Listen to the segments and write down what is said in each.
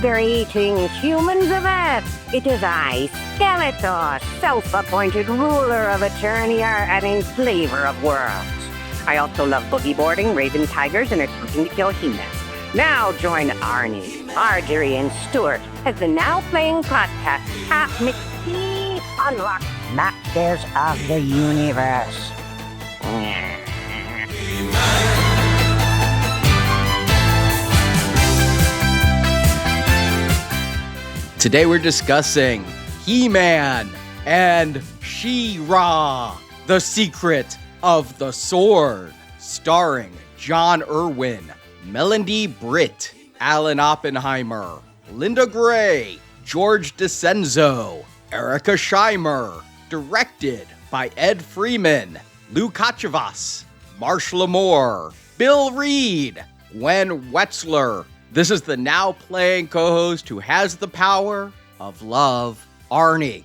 monster-eating humans of Earth. It is I, Skeletor, self-appointed ruler of Eternia and enslaver of worlds. I also love boogie boarding, raising tigers, and attempting to kill He-Man. Now join Arnie, Marjorie, and Stuart as the now-playing podcast Top McKee unlocks Masters of the Universe. Today we're discussing He-Man and She-Ra, The Secret of the Sword, starring John Irwin, Melanie Britt, Alan Oppenheimer, Linda Gray, George DeCenzo, Erica Scheimer, directed by Ed Freeman, Lou Kachavas, Marsh Lamore, Bill Reed, Gwen Wetzler. This is the now playing co-host who has the power of love, Arnie.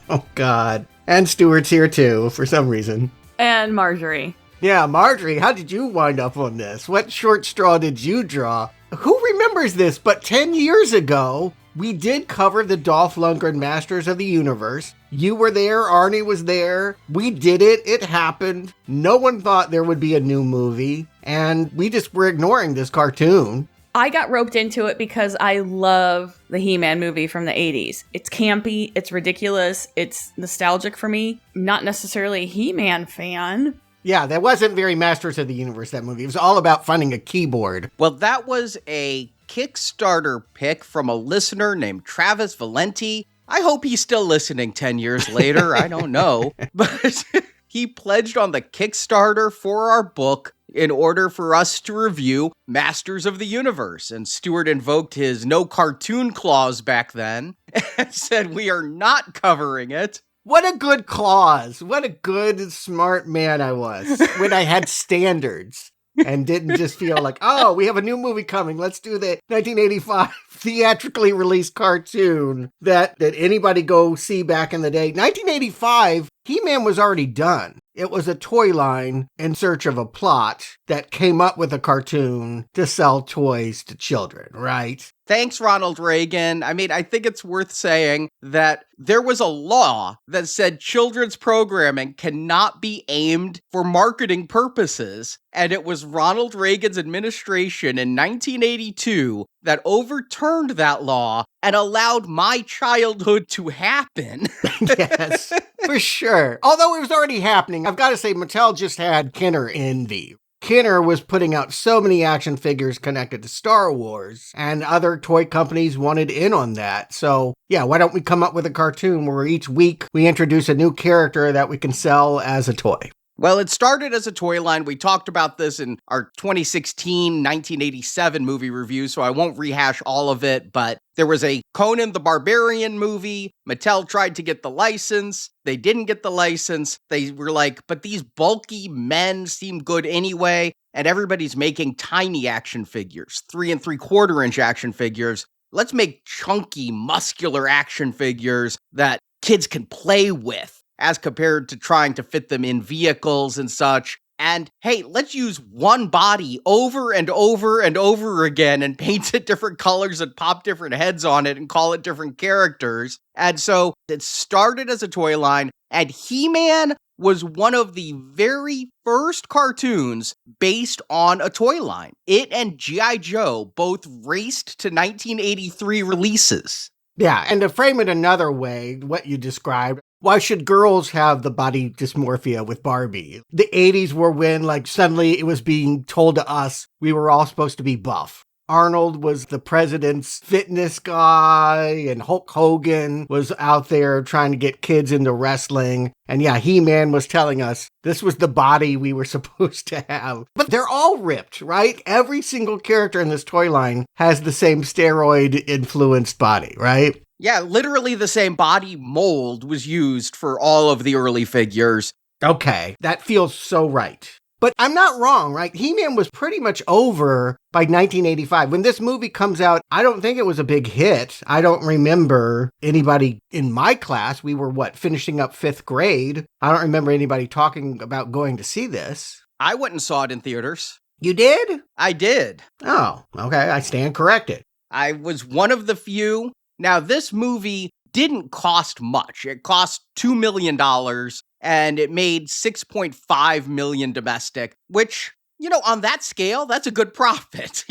Oh, God. And Stuart's here, too, for some reason. And Marjorie. Yeah, Marjorie, how did you wind up on this? What short straw did you draw? Who remembers this? But 10 years ago, we did cover the Dolph Lundgren Masters of the Universe. You were there, Arnie was there. We did it. It happened. No one thought there would be a new movie, and we just were ignoring this cartoon. I got roped into it because I love the He-Man movie from the 80s. It's campy, it's ridiculous, it's nostalgic for me. Not necessarily a He-Man fan. Yeah, that wasn't very Masters of the Universe, that movie. It was all about finding a keyboard. Well, that was a Kickstarter pick from a listener named Travis Valenti. I hope he's still listening 10 years later. I don't know. But he pledged on the Kickstarter for our book in order for us to review Masters of the Universe. And Stuart invoked his no cartoon clause back then and said, we are not covering it. What a good clause. What a good, smart man I was when I had standards and didn't just feel like, oh, we have a new movie coming. Let's do the 1985 theatrically released cartoon that anybody go see back in the day. 1985, He-Man was already done. It was a toy line in search of a plot that came up with a cartoon to sell toys to children, right? Thanks, Ronald Reagan. I mean, I think it's worth saying that there was a law that said children's programming cannot be aimed for marketing purposes, and it was Ronald Reagan's administration in 1982 that overturned that law and allowed my childhood to happen. Yes, for sure. Although it was already happening, I've got to say Mattel just had Kenner envy. Kenner was putting out so many action figures connected to Star Wars, and other toy companies wanted in on that. So, yeah, why don't we come up with a cartoon where each week we introduce a new character that we can sell as a toy? Well, it started as a toy line. We talked about this in our 2016, 1987 movie review, so I won't rehash all of it, but there was a Conan the Barbarian movie. Mattel tried to get the license. They didn't get the license. They were like, but these bulky men seem good anyway, and everybody's making tiny action figures, 3 3/4 inch action figures. Let's make chunky, muscular action figures that kids can play with, as compared to trying to fit them in vehicles and such. And hey, let's use one body over and over and over again and paint it different colors and pop different heads on it and call it different characters. And so it started as a toy line, and He-Man was one of the very first cartoons based on a toy line. It and G.I. Joe both raced to 1983 releases. Yeah, and to frame it another way, what you described, why should girls have the body dysmorphia with Barbie? The 80s were when, suddenly it was being told to us we were all supposed to be buff. Arnold was the president's fitness guy, and Hulk Hogan was out there trying to get kids into wrestling. And yeah, He-Man was telling us this was the body we were supposed to have. But they're all ripped, right? Every single character in this toy line has the same steroid-influenced body, right? Yeah, literally the same body mold was used for all of the early figures. Okay, that feels so right. But I'm not wrong, right? He-Man was pretty much over by 1985. When this movie comes out, I don't think it was a big hit. I don't remember anybody in my class. We were, finishing up 5th grade. I don't remember anybody talking about going to see this. I went and saw it in theaters. You did? I did. Oh, okay. I stand corrected. I was one of the few. Now, this movie didn't cost much. It cost $2 million and it made $6.5 million domestic, which, on that scale, that's a good profit,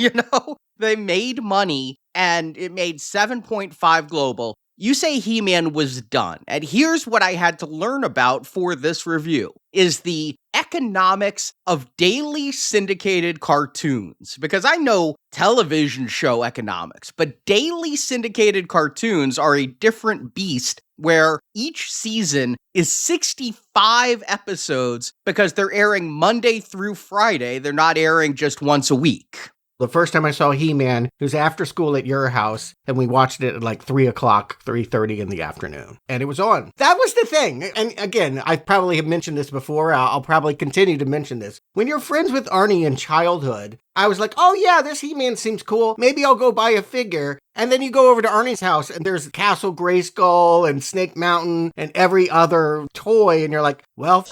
They made money and it made 7.5 global. You say He-Man was done, and here's what I had to learn about for this review, is the economics of daily syndicated cartoons. Because I know television show economics, but daily syndicated cartoons are a different beast where each season is 65 episodes because they're airing Monday through Friday. They're not airing just once a week. The first time I saw He-Man, it was after school at your house, and we watched it at like 3 o'clock, 3:30 in the afternoon. And it was on. That was the thing. And again, I probably have mentioned this before. I'll probably continue to mention this. When you're friends with Arnie in childhood, I was like, oh yeah, this He-Man seems cool. Maybe I'll go buy a figure. And then you go over to Arnie's house and there's Castle Greyskull and Snake Mountain and every other toy. And you're like, well,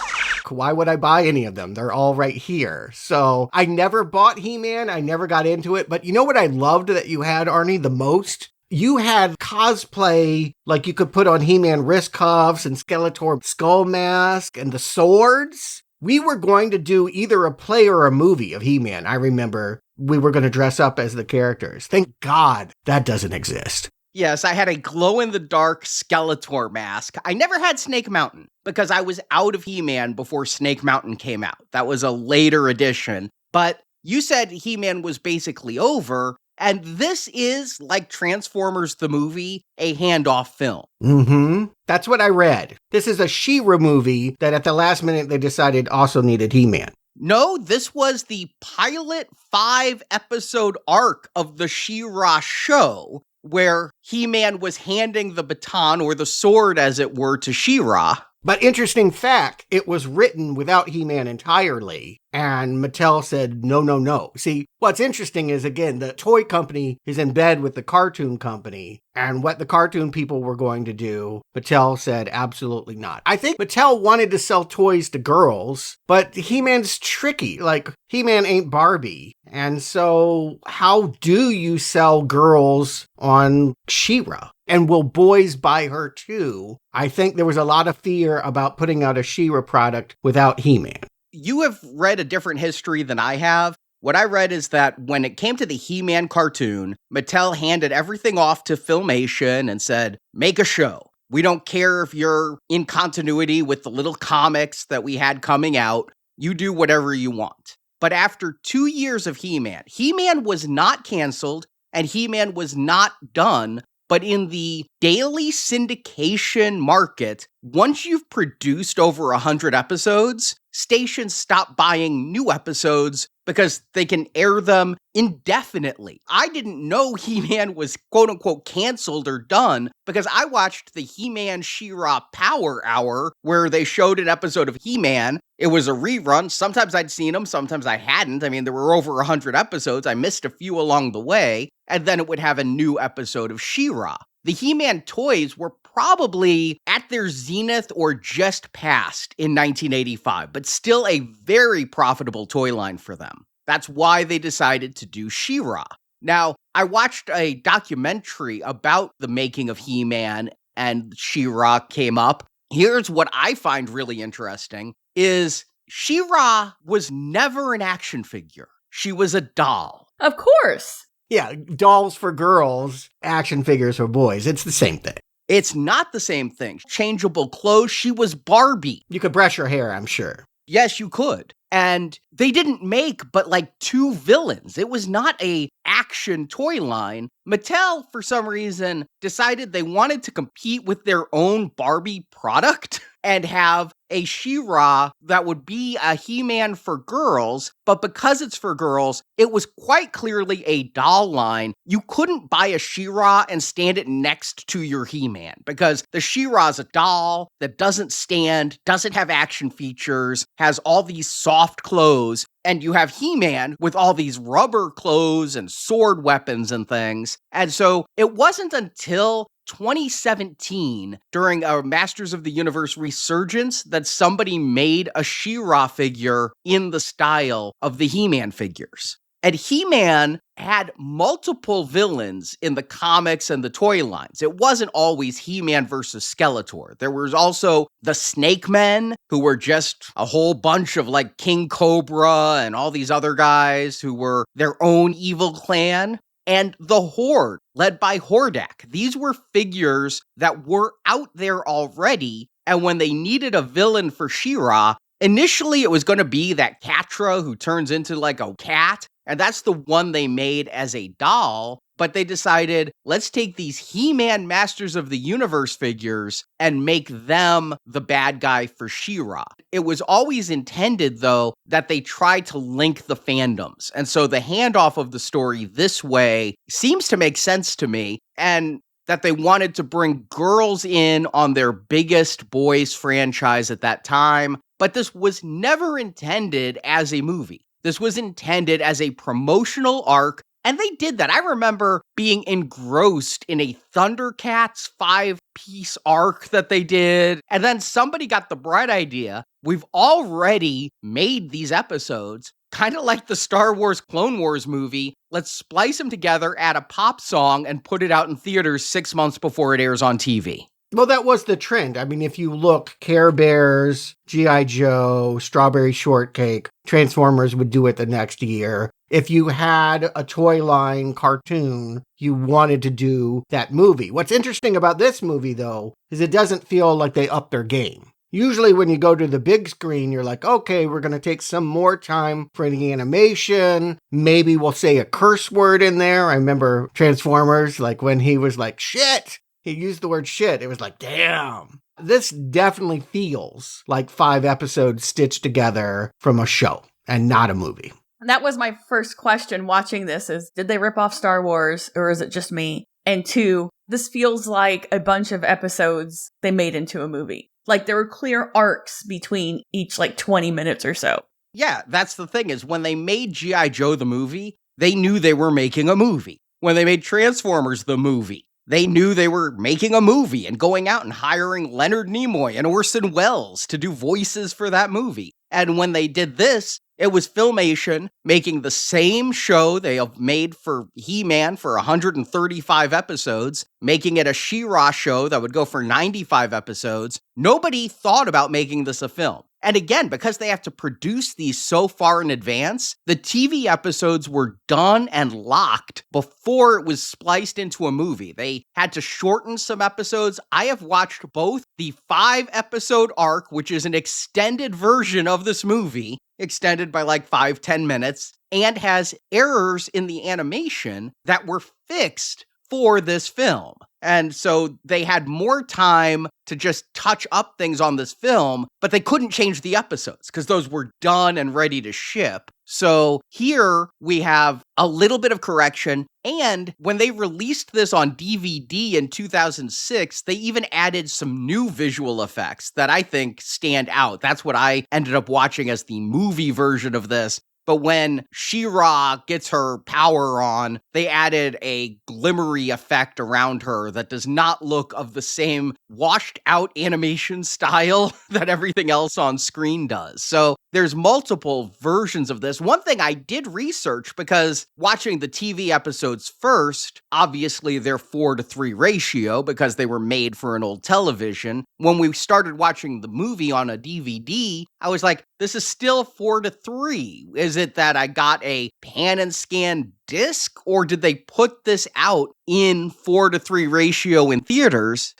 why would I buy any of them? They're all right here. So I never bought He-Man. I never got into it. But you know what I loved that you had, Arnie, the most? You had cosplay, like you could put on He-Man wrist cuffs and Skeletor skull mask and the swords. We were going to do either a play or a movie of He-Man. I remember we were going to dress up as the characters. Thank God that doesn't exist. Yes, I had a glow-in-the-dark Skeletor mask. I never had Snake Mountain because I was out of He-Man before Snake Mountain came out. That was a later edition. But you said He-Man was basically over, and this is, like Transformers the movie, a handoff film. Mm-hmm. That's what I read. This is a She-Ra movie that at the last minute they decided also needed He-Man. No, this was the pilot 5-episode arc of the She-Ra show, where He-Man was handing the baton, or the sword as it were, to She-Ra. But interesting fact, it was written without He-Man entirely, and Mattel said, no, no, no. See, what's interesting is, again, the toy company is in bed with the cartoon company, and what the cartoon people were going to do, Mattel said absolutely not. I think Mattel wanted to sell toys to girls, but He-Man's tricky. Like, He-Man ain't Barbie. And so how do you sell girls on She-Ra? And will boys buy her too? I think there was a lot of fear about putting out a She-Ra product without He-Man. You have read a different history than I have. What I read is that when it came to the He-Man cartoon, Mattel handed everything off to Filmation and said, make a show. We don't care if you're in continuity with the little comics that we had coming out. You do whatever you want. But after 2 years of He-Man was not canceled and He-Man was not done. But in the daily syndication market, once you've produced over 100 episodes, stations stop buying new episodes because they can air them indefinitely. I didn't know He-Man was quote-unquote canceled or done because I watched the He-Man She-Ra Power Hour where they showed an episode of He-Man. It was a rerun. Sometimes I'd seen them, sometimes I hadn't. I mean, there were over 100 episodes. I missed a few along the way. And then it would have a new episode of She-Ra. The He-Man toys were probably at their zenith or just past in 1985, but still a very profitable toy line for them. That's why they decided to do She-Ra. Now, I watched a documentary about the making of He-Man, and She-Ra came up. Here's what I find really interesting, is She-Ra was never an action figure. She was a doll. Of course. Yeah, dolls for girls, action figures for boys. It's the same thing. It's not the same thing. Changeable clothes. She was Barbie. You could brush her hair, I'm sure. Yes, you could. And they didn't make but like 2 villains. It was not a action toy line. Mattel, for some reason, decided they wanted to compete with their own Barbie product and have a She-Ra that would be a He-Man for girls, but because it's for girls, it was quite clearly a doll line. You couldn't buy a She-Ra and stand it next to your He-Man, because the She-Ra is a doll that doesn't stand, doesn't have action features, has all these soft clothes, and you have He-Man with all these rubber clothes and sword weapons and things. And so it wasn't until 2017, during a Masters of the Universe resurgence, that somebody made a She-Ra figure in the style of the He-Man figures. And He-Man had multiple villains in the comics and the toy lines. It wasn't always He-Man versus Skeletor. There was also the Snake Men, who were just a whole bunch of like King Cobra and all these other guys who were their own evil clan. And the Horde, led by Hordak. These were figures that were out there already, and when they needed a villain for She-Ra, initially it was going to be that Catra who turns into like a cat, and that's the one they made as a doll, but they decided, let's take these He-Man Masters of the Universe figures and make them the bad guy for She-Ra. It was always intended, though, that they tried to link the fandoms. And so the handoff of the story this way seems to make sense to me, and that they wanted to bring girls in on their biggest boys franchise at that time. But this was never intended as a movie. This was intended as a promotional arc. And they did that. I remember being engrossed in a Thundercats 5-piece arc that they did. And then somebody got the bright idea. We've already made these episodes, kind of like the Star Wars Clone Wars movie. Let's splice them together, add a pop song, and put it out in theaters 6 months before it airs on TV. Well, that was the trend. I mean, if you look, Care Bears, G.I. Joe, Strawberry Shortcake, Transformers would do it the next year. If you had a toy line cartoon, you wanted to do that movie. What's interesting about this movie, though, is it doesn't feel like they upped their game. Usually when you go to the big screen, you're like, okay, we're going to take some more time for the animation. Maybe we'll say a curse word in there. I remember Transformers, like when he was like, shit. He used the word shit. It was like, damn. This definitely feels like 5 episodes stitched together from a show and not a movie. That was my first question watching this is, did they rip off Star Wars or is it just me? And 2, this feels like a bunch of episodes they made into a movie. Like there were clear arcs between each like 20 minutes or so. Yeah, that's the thing is when they made G.I. Joe the movie, they knew they were making a movie. When they made Transformers the movie, they knew they were making a movie and going out and hiring Leonard Nimoy and Orson Welles to do voices for that movie. And when they did this, it was Filmation making the same show they have made for He-Man for 135 episodes, making it a She-Ra show that would go for 95 episodes. Nobody thought about making this a film. And again, because they have to produce these so far in advance, the TV episodes were done and locked before it was spliced into a movie. They had to shorten some episodes. I have watched both the 5-episode arc, which is an extended version of this movie, extended by like 5-10 minutes, and has errors in the animation that were fixed for this film. And so they had more time to just touch up things on this film, but they couldn't change the episodes because those were done and ready to ship. So here we have a little bit of correction. And when they released this on DVD in 2006, they even added some new visual effects that I think stand out. That's what I ended up watching as the movie version of this. But when She-Ra gets her power on, they added a glimmery effect around her that does not look of the same washed out animation style that everything else on screen does. So there's multiple versions of this. One thing I did research, because watching the TV episodes first, obviously they're 4:3 ratio because they were made for an old television. When we started watching the movie on a DVD, I was like, this is still 4:3. Is it that I got a pan and scan disc, or did they put this out in 4:3 ratio in theaters?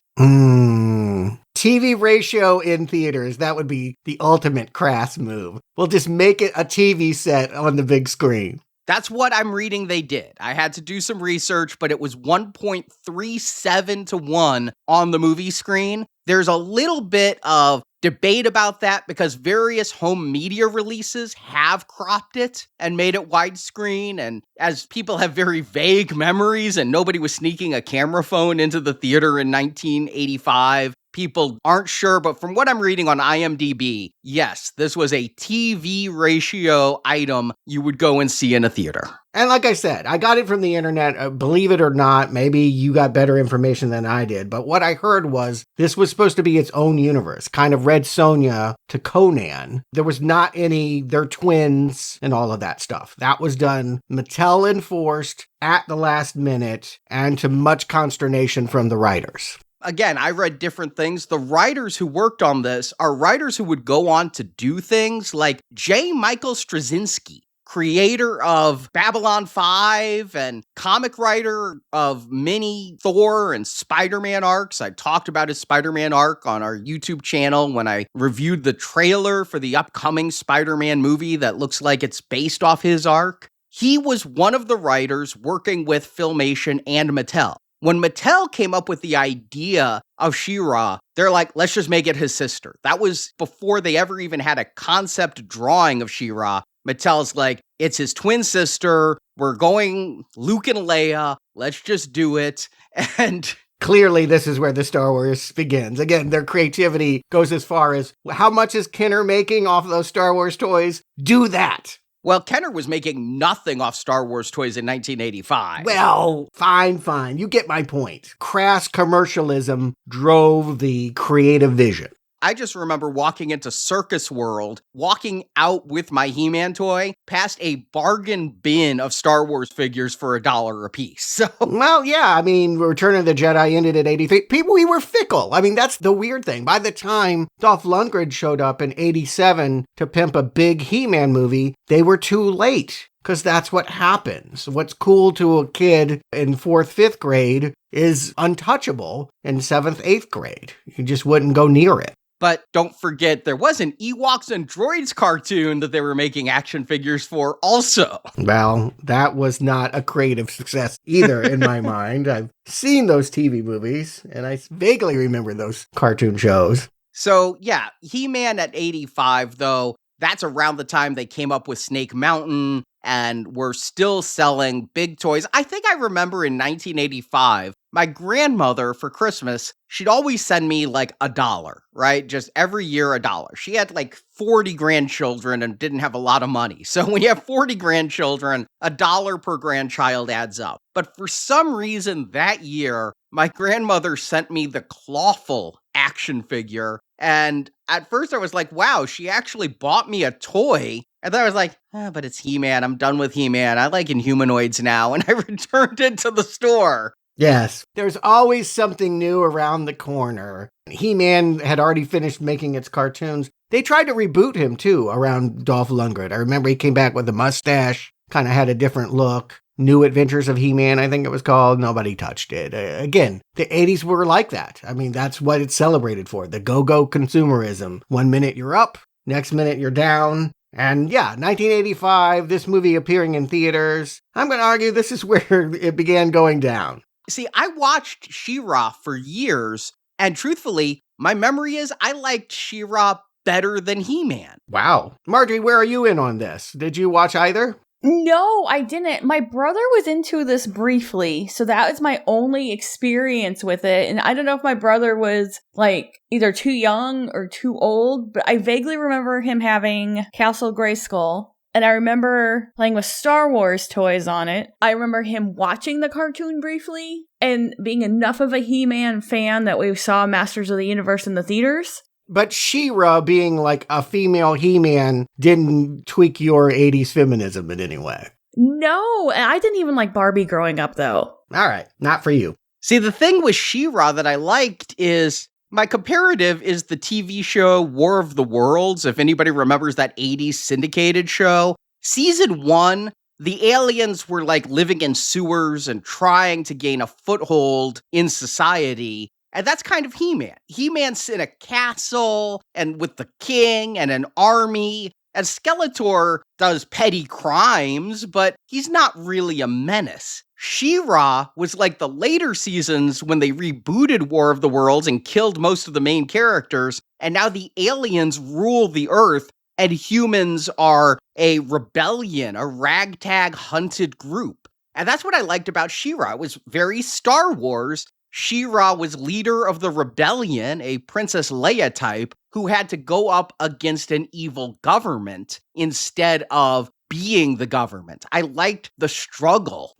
TV ratio in theaters. That would be the ultimate crass move. We'll just make it a TV set on the big screen. That's what I'm reading they did. I had to do some research, but it was 1.37 to 1 on the movie screen. There's a little bit of debate about that because various home media releases have cropped it and made it widescreen. And as people have very vague memories and nobody was sneaking a camera phone into the theater in 1985, people aren't sure. But from what I'm reading on IMDb, yes, this was a TV ratio item you would go and see in a theater. And like I said, I got it from the internet. Believe it or not, maybe you got better information than I did. But what I heard was this was supposed to be its own universe, kind of Red Sonja to Conan. There was not any, they're twins and all of that stuff. That was done Mattel enforced at the last minute and to much consternation from the writers. Again, I read different things. The writers who worked on this are writers who would go on to do things like J. Michael Straczynski, creator of Babylon 5 and comic writer of many Thor and Spider-Man arcs. I talked about his Spider-Man arc on our YouTube channel when I reviewed the trailer for the upcoming Spider-Man movie that looks like it's based off his arc. He was one of the writers working with Filmation and Mattel. When Mattel came up with the idea of She-Ra, they're like, let's just make it his sister. That was before they ever even had a concept drawing of She-Ra. Mattel's like, it's his twin sister. We're going Luke and Leia. Let's just do it. And clearly, this is where the Star Wars begins. Again, their creativity goes as far as how much is Kenner making off of those Star Wars toys? Do that. Well, Kenner was making nothing off Star Wars toys in 1985. Well, fine. You get my point. Crass commercialism drove the creative vision. I just remember walking into Circus World, walking out with my He-Man toy, past a bargain bin of Star Wars figures for $1 a piece. So, well, yeah, I mean, Return of the Jedi ended at 83. People, we were fickle. I mean, that's the weird thing. By the time Dolph Lundgren showed up in 87 to pimp a big He-Man movie, they were too late. Because that's what happens. What's cool to a kid in 4th, 5th grade is untouchable in 7th, 8th grade. You just wouldn't go near it. But don't forget, there was an Ewoks and Droids cartoon that they were making action figures for also. Well, that was not a creative success either in my mind. I've seen those TV movies, and I vaguely remember those cartoon shows. So, yeah, He-Man at 85, though, that's around the time they came up with Snake Mountain and were still selling big toys. I think I remember in 1985, my grandmother for Christmas, she'd always send me like $1, right? Just every year $1. She had like 40 grandchildren and didn't have a lot of money. So when you have 40 grandchildren, $1 per grandchild adds up. But for some reason that year, my grandmother sent me the Clawful action figure. And at first I was like, wow, she actually bought me a toy. And then I was like, but it's He-Man. I'm done with He-Man. I like Inhumanoids now. And I returned it to the store. Yes, there's always something new around the corner. He-Man had already finished making its cartoons. They tried to reboot him, too, around Dolph Lundgren. I remember he came back with a mustache, kind of had a different look. New Adventures of He-Man, I think it was called. Nobody touched it. Again, the 80s were like that. I mean, that's what it's celebrated for. The go-go consumerism. 1 minute you're up, next minute you're down. And yeah, 1985, this movie appearing in theaters. I'm going to argue this is where it began going down. See, I watched She-Ra for years, and truthfully, my memory is I liked She-Ra better than He-Man. Wow. Marjorie, where are you in on this? Did you watch either? No, I didn't. My brother was into this briefly, so that was my only experience with it. And I don't know if my brother was like either too young or too old, but I vaguely remember him having Castle Greyskull. And I remember playing with Star Wars toys on it. I remember him watching the cartoon briefly and being enough of a He-Man fan that we saw Masters of the Universe in the theaters. But She-Ra being like a female He-Man didn't tweak your 80s feminism in any way. No, and I didn't even like Barbie growing up, though. All right, not for you. See, the thing with She-Ra that I liked is my comparative is the TV show War of the Worlds, if anybody remembers that 80s syndicated show. Season 1, the aliens were like living in sewers and trying to gain a foothold in society. And that's kind of He-Man. He-Man's in a castle and with the king and an army. And Skeletor does petty crimes, but he's not really a menace. She-Ra was like the later seasons when they rebooted War of the Worlds and killed most of the main characters. And now the aliens rule the Earth and humans are a rebellion, a ragtag hunted group. And that's what I liked about She-Ra. It was very Star Wars. She-Ra was leader of the rebellion, a Princess Leia type, who had to go up against an evil government instead of being the government. I liked the struggle.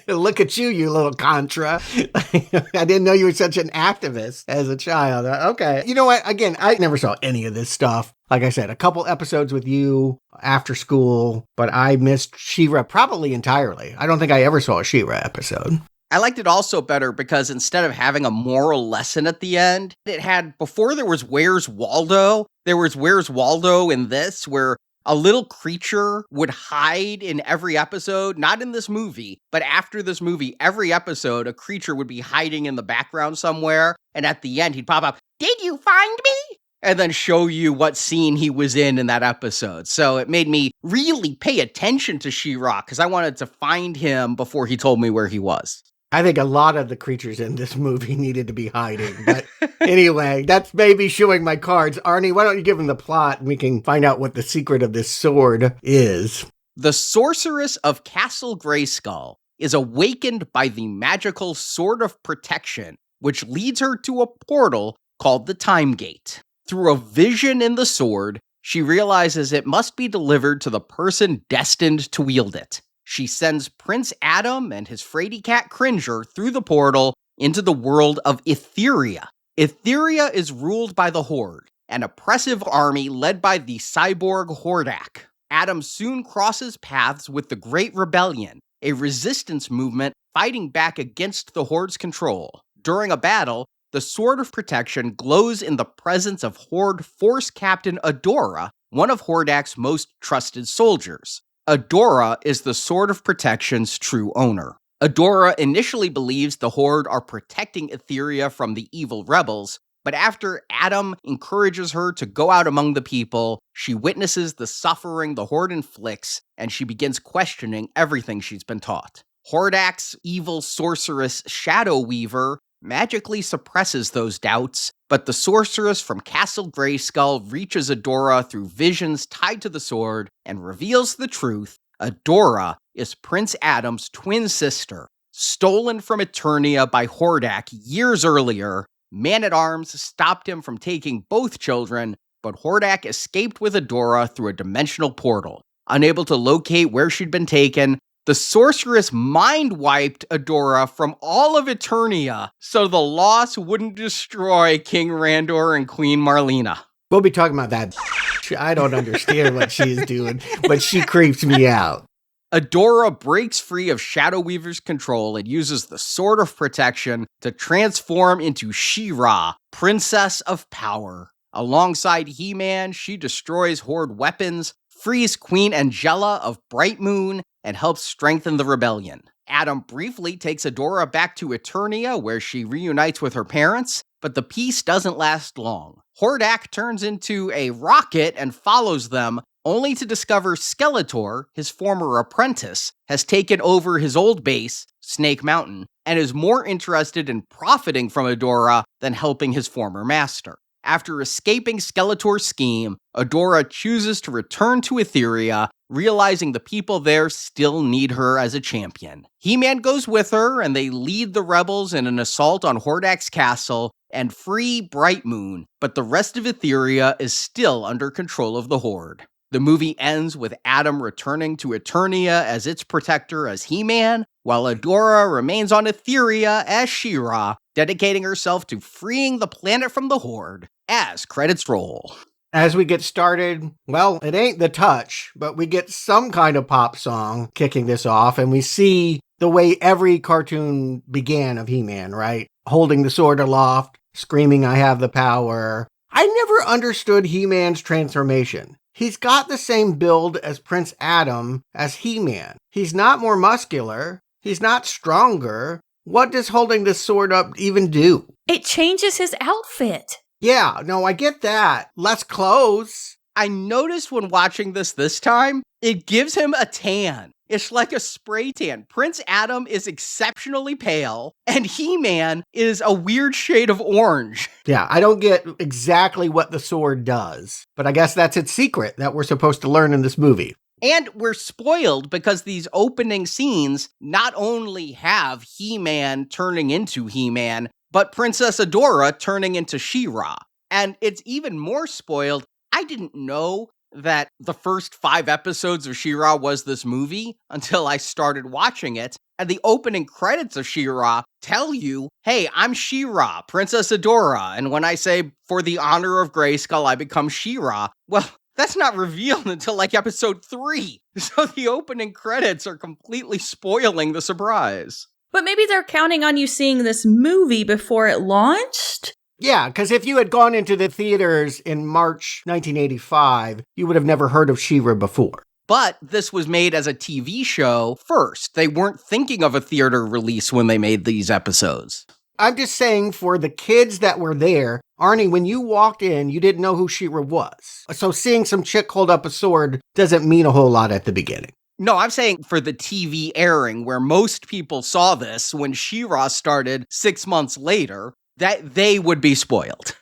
Look at you, you little Contra. I didn't know you were such an activist as a child. Okay. You know what? Again, I never saw any of this stuff. Like I said, a couple episodes with you after school, but I missed She-Ra probably entirely. I don't think I ever saw a She-Ra episode. I liked it also better because instead of having a moral lesson at the end, it had, before there was Where's Waldo, there was Where's Waldo in this, where a little creature would hide in every episode, not in this movie, but after this movie, every episode, a creature would be hiding in the background somewhere, and at the end, he'd pop up, "Did you find me?" And then show you what scene he was in that episode. So it made me really pay attention to She-Ra, because I wanted to find him before he told me where he was. I think a lot of the creatures in this movie needed to be hiding. But anyway, that's maybe showing my cards. Arnie, why don't you give him the plot and we can find out what the secret of this sword is. The sorceress of Castle Greyskull is awakened by the magical Sword of Protection, which leads her to a portal called the Time Gate. Through a vision in the sword, she realizes it must be delivered to the person destined to wield it. She sends Prince Adam and his fraidy cat Cringer through the portal into the world of Eternia. Eternia is ruled by the Horde, an oppressive army led by the cyborg Hordak. Adam soon crosses paths with the Great Rebellion, a resistance movement fighting back against the Horde's control. During a battle, the Sword of Protection glows in the presence of Horde Force Captain Adora, one of Hordak's most trusted soldiers. Adora is the Sword of Protection's true owner. Adora initially believes the Horde are protecting Eternia from the evil rebels, but after Adam encourages her to go out among the people, she witnesses the suffering the Horde inflicts, and she begins questioning everything she's been taught. Hordak's evil sorceress Shadow Weaver magically suppresses those doubts, but the sorceress from Castle Greyskull reaches Adora through visions tied to the sword and reveals the truth. Adora is Prince Adam's twin sister, stolen from Eternia by Hordak years earlier. Man-at-Arms stopped him from taking both children, but Hordak escaped with Adora through a dimensional portal. Unable to locate where she'd been taken, the sorceress mind-wiped Adora from all of Eternia so the loss wouldn't destroy King Randor and Queen Marlena. We'll be talking about that. I don't understand what she's doing, but she creeps me out. Adora breaks free of Shadow Weaver's control and uses the Sword of Protection to transform into She-Ra, Princess of Power. Alongside He-Man, she destroys Horde weapons, frees Queen Angela of Bright Moon, and helps strengthen the rebellion. Adam briefly takes Adora back to Eternia, where she reunites with her parents, but the peace doesn't last long. Hordak turns into a rocket and follows them, only to discover Skeletor, his former apprentice, has taken over his old base, Snake Mountain, and is more interested in profiting from Adora than helping his former master. After escaping Skeletor's scheme, Adora chooses to return to Eternia, realizing the people there still need her as a champion. He-Man goes with her, and they lead the rebels in an assault on Hordak's castle and free Bright Moon, but the rest of Eternia is still under control of the Horde. The movie ends with Adam returning to Eternia as its protector as He-Man, while Adora remains on Eternia as She-Ra, dedicating herself to freeing the planet from the Horde, as credits roll. As we get started, well, it ain't The Touch, but we get some kind of pop song kicking this off, and we see the way every cartoon began of He-Man, right? Holding the sword aloft, screaming, "I have the power." I never understood He-Man's transformation. He's got the same build as Prince Adam as He-Man. He's not more muscular. He's not stronger. What does holding this sword up even do? It changes his outfit. Yeah, no, I get that. Less clothes. I noticed when watching this time, it gives him a tan. It's like a spray tan. Prince Adam is exceptionally pale, and He-Man is a weird shade of orange. Yeah, I don't get exactly what the sword does, but I guess that's its secret that we're supposed to learn in this movie. And we're spoiled because these opening scenes not only have He-Man turning into He-Man, but Princess Adora turning into She-Ra. And it's even more spoiled. I didn't know that the first 5 episodes of She-Ra was this movie until I started watching it. And the opening credits of She-Ra tell you, hey, I'm She-Ra, Princess Adora. And when I say, for the honor of Greyskull, I become She-Ra, well, that's not revealed until like episode 3. So the opening credits are completely spoiling the surprise. But maybe they're counting on you seeing this movie before it launched? Yeah, because if you had gone into the theaters in March 1985, you would have never heard of She-Ra before. But this was made as a TV show first. They weren't thinking of a theater release when they made these episodes. I'm just saying, for the kids that were there, Arnie, when you walked in, you didn't know who She-Ra was. So seeing some chick hold up a sword doesn't mean a whole lot at the beginning. No, I'm saying for the TV airing where most people saw this when She-Ra started 6 months later, that they would be spoiled.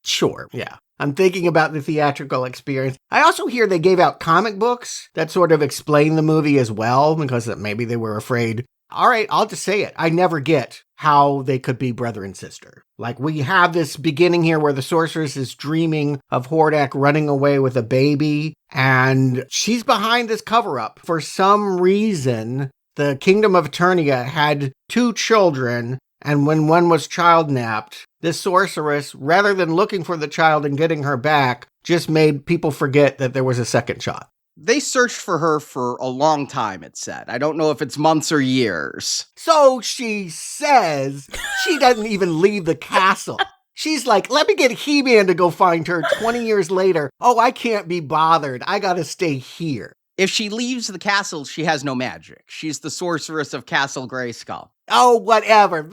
Sure, yeah. I'm thinking about the theatrical experience. I also hear they gave out comic books that sort of explain the movie as well, because maybe they were afraid. All right, I'll just say it. I never get how they could be brother and sister. Like, we have this beginning here where the sorceress is dreaming of Hordak running away with a baby, and she's behind this cover-up. For some reason, the Kingdom of Eternia had 2 children, and when one was child-napped, this sorceress, rather than looking for the child and getting her back, just made people forget that there was a second child. They searched for her for a long time, it said. I don't know if it's months or years. So she says she doesn't even leave the castle. She's like, let me get He-Man to go find her 20 years later. Oh, I can't be bothered. I gotta stay here. If she leaves the castle, she has no magic. She's the sorceress of Castle Greyskull. Oh, whatever.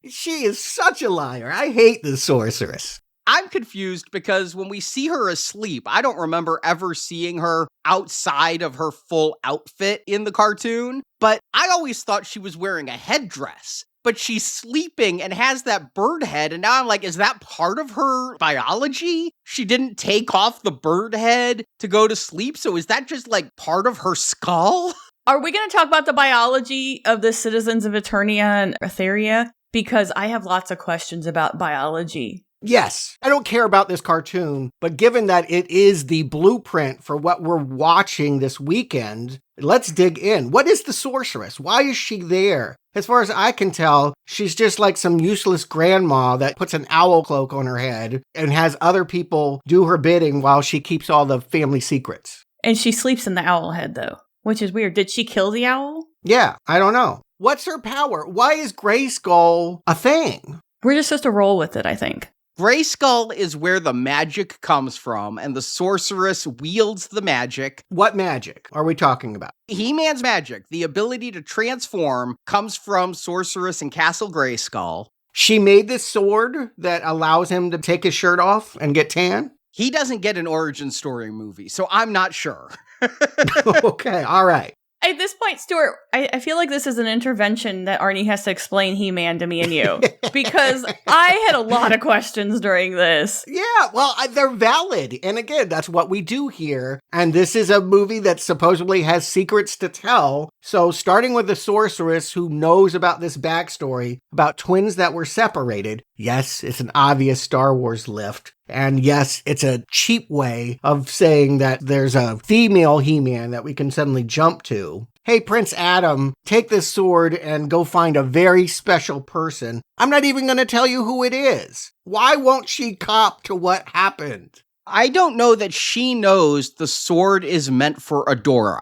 She is such a liar. I hate the sorceress. I'm confused because when we see her asleep, I don't remember ever seeing her outside of her full outfit in the cartoon, but I always thought she was wearing a headdress. But she's sleeping and has that bird head, and now I'm like, is that part of her biology? She didn't take off the bird head to go to sleep, so is that just like part of her skull? Are we going to talk about the biology of the citizens of Eternia and Etheria? Because I have lots of questions about biology. Yes, I don't care about this cartoon, but given that it is the blueprint for what we're watching this weekend, let's dig in. What is the sorceress? Why is she there? As far as I can tell, she's just like some useless grandma that puts an owl cloak on her head and has other people do her bidding while she keeps all the family secrets. And she sleeps in the owl head, though, which is weird. Did she kill the owl? Yeah, I don't know. What's her power? Why is Greyskull a thing? We're just supposed to roll with it, I think. Greyskull is where the magic comes from, and the sorceress wields the magic. What magic are we talking about? He-Man's magic, the ability to transform, comes from Sorceress and Castle Greyskull. She made this sword that allows him to take his shirt off and get tan? He doesn't get an origin story movie, so I'm not sure. Okay, all right. At this point, Stuart, I feel like this is an intervention that Arnie has to explain He-Man to me and you. Because I had a lot of questions during this. Yeah, well, they're valid. And again, that's what we do here. And this is a movie that supposedly has secrets to tell. So starting with the sorceress who knows about this backstory, about twins that were separated. Yes, it's an obvious Star Wars lift. And yes, it's a cheap way of saying that there's a female He-Man that we can suddenly jump to. Hey, Prince Adam, take this sword and go find a very special person. I'm not even going to tell you who it is. Why won't she cop to what happened? I don't know that she knows the sword is meant for Adora.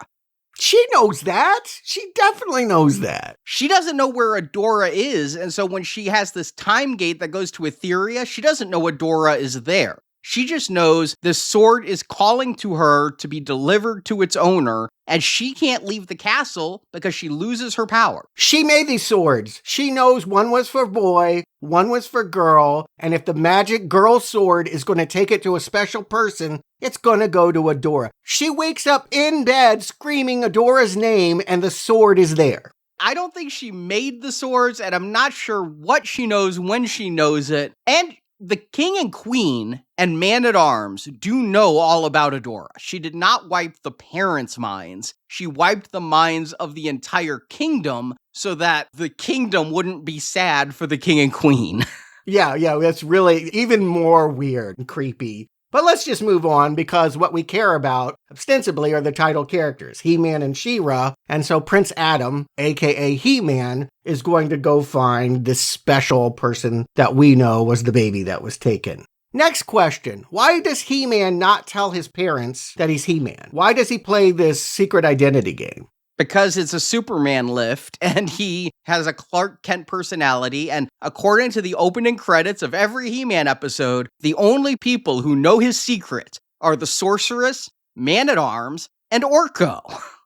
She knows that. She definitely knows that. She doesn't know where Adora is, and so when she has this time gate that goes to Etheria, she doesn't know Adora is there. She just knows this sword is calling to her to be delivered to its owner, and she can't leave the castle because she loses her power. She made these swords. She knows one was for boy, one was for girl, and if the magic girl sword is going to take it to a special person, it's going to go to Adora. She wakes up in bed screaming Adora's name, and the sword is there. I don't think she made the swords, and I'm not sure what she knows when she knows it. And the king and queen and man-at-arms do know all about Adora. She did not wipe the parents' minds. She wiped the minds of the entire kingdom so that the kingdom wouldn't be sad for the king and queen. Yeah, that's really even more weird and creepy. But let's just move on because what we care about ostensibly are the title characters, He-Man and She-Ra. And so Prince Adam, aka He-Man, is going to go find this special person that we know was the baby that was taken. Next question. Why does He-Man not tell his parents that he's He-Man? Why does he play this secret identity game? Because it's a Superman lift, and he has a Clark Kent personality, and according to the opening credits of every He-Man episode, the only people who know his secret are the Sorceress, Man-at-Arms, and Orko.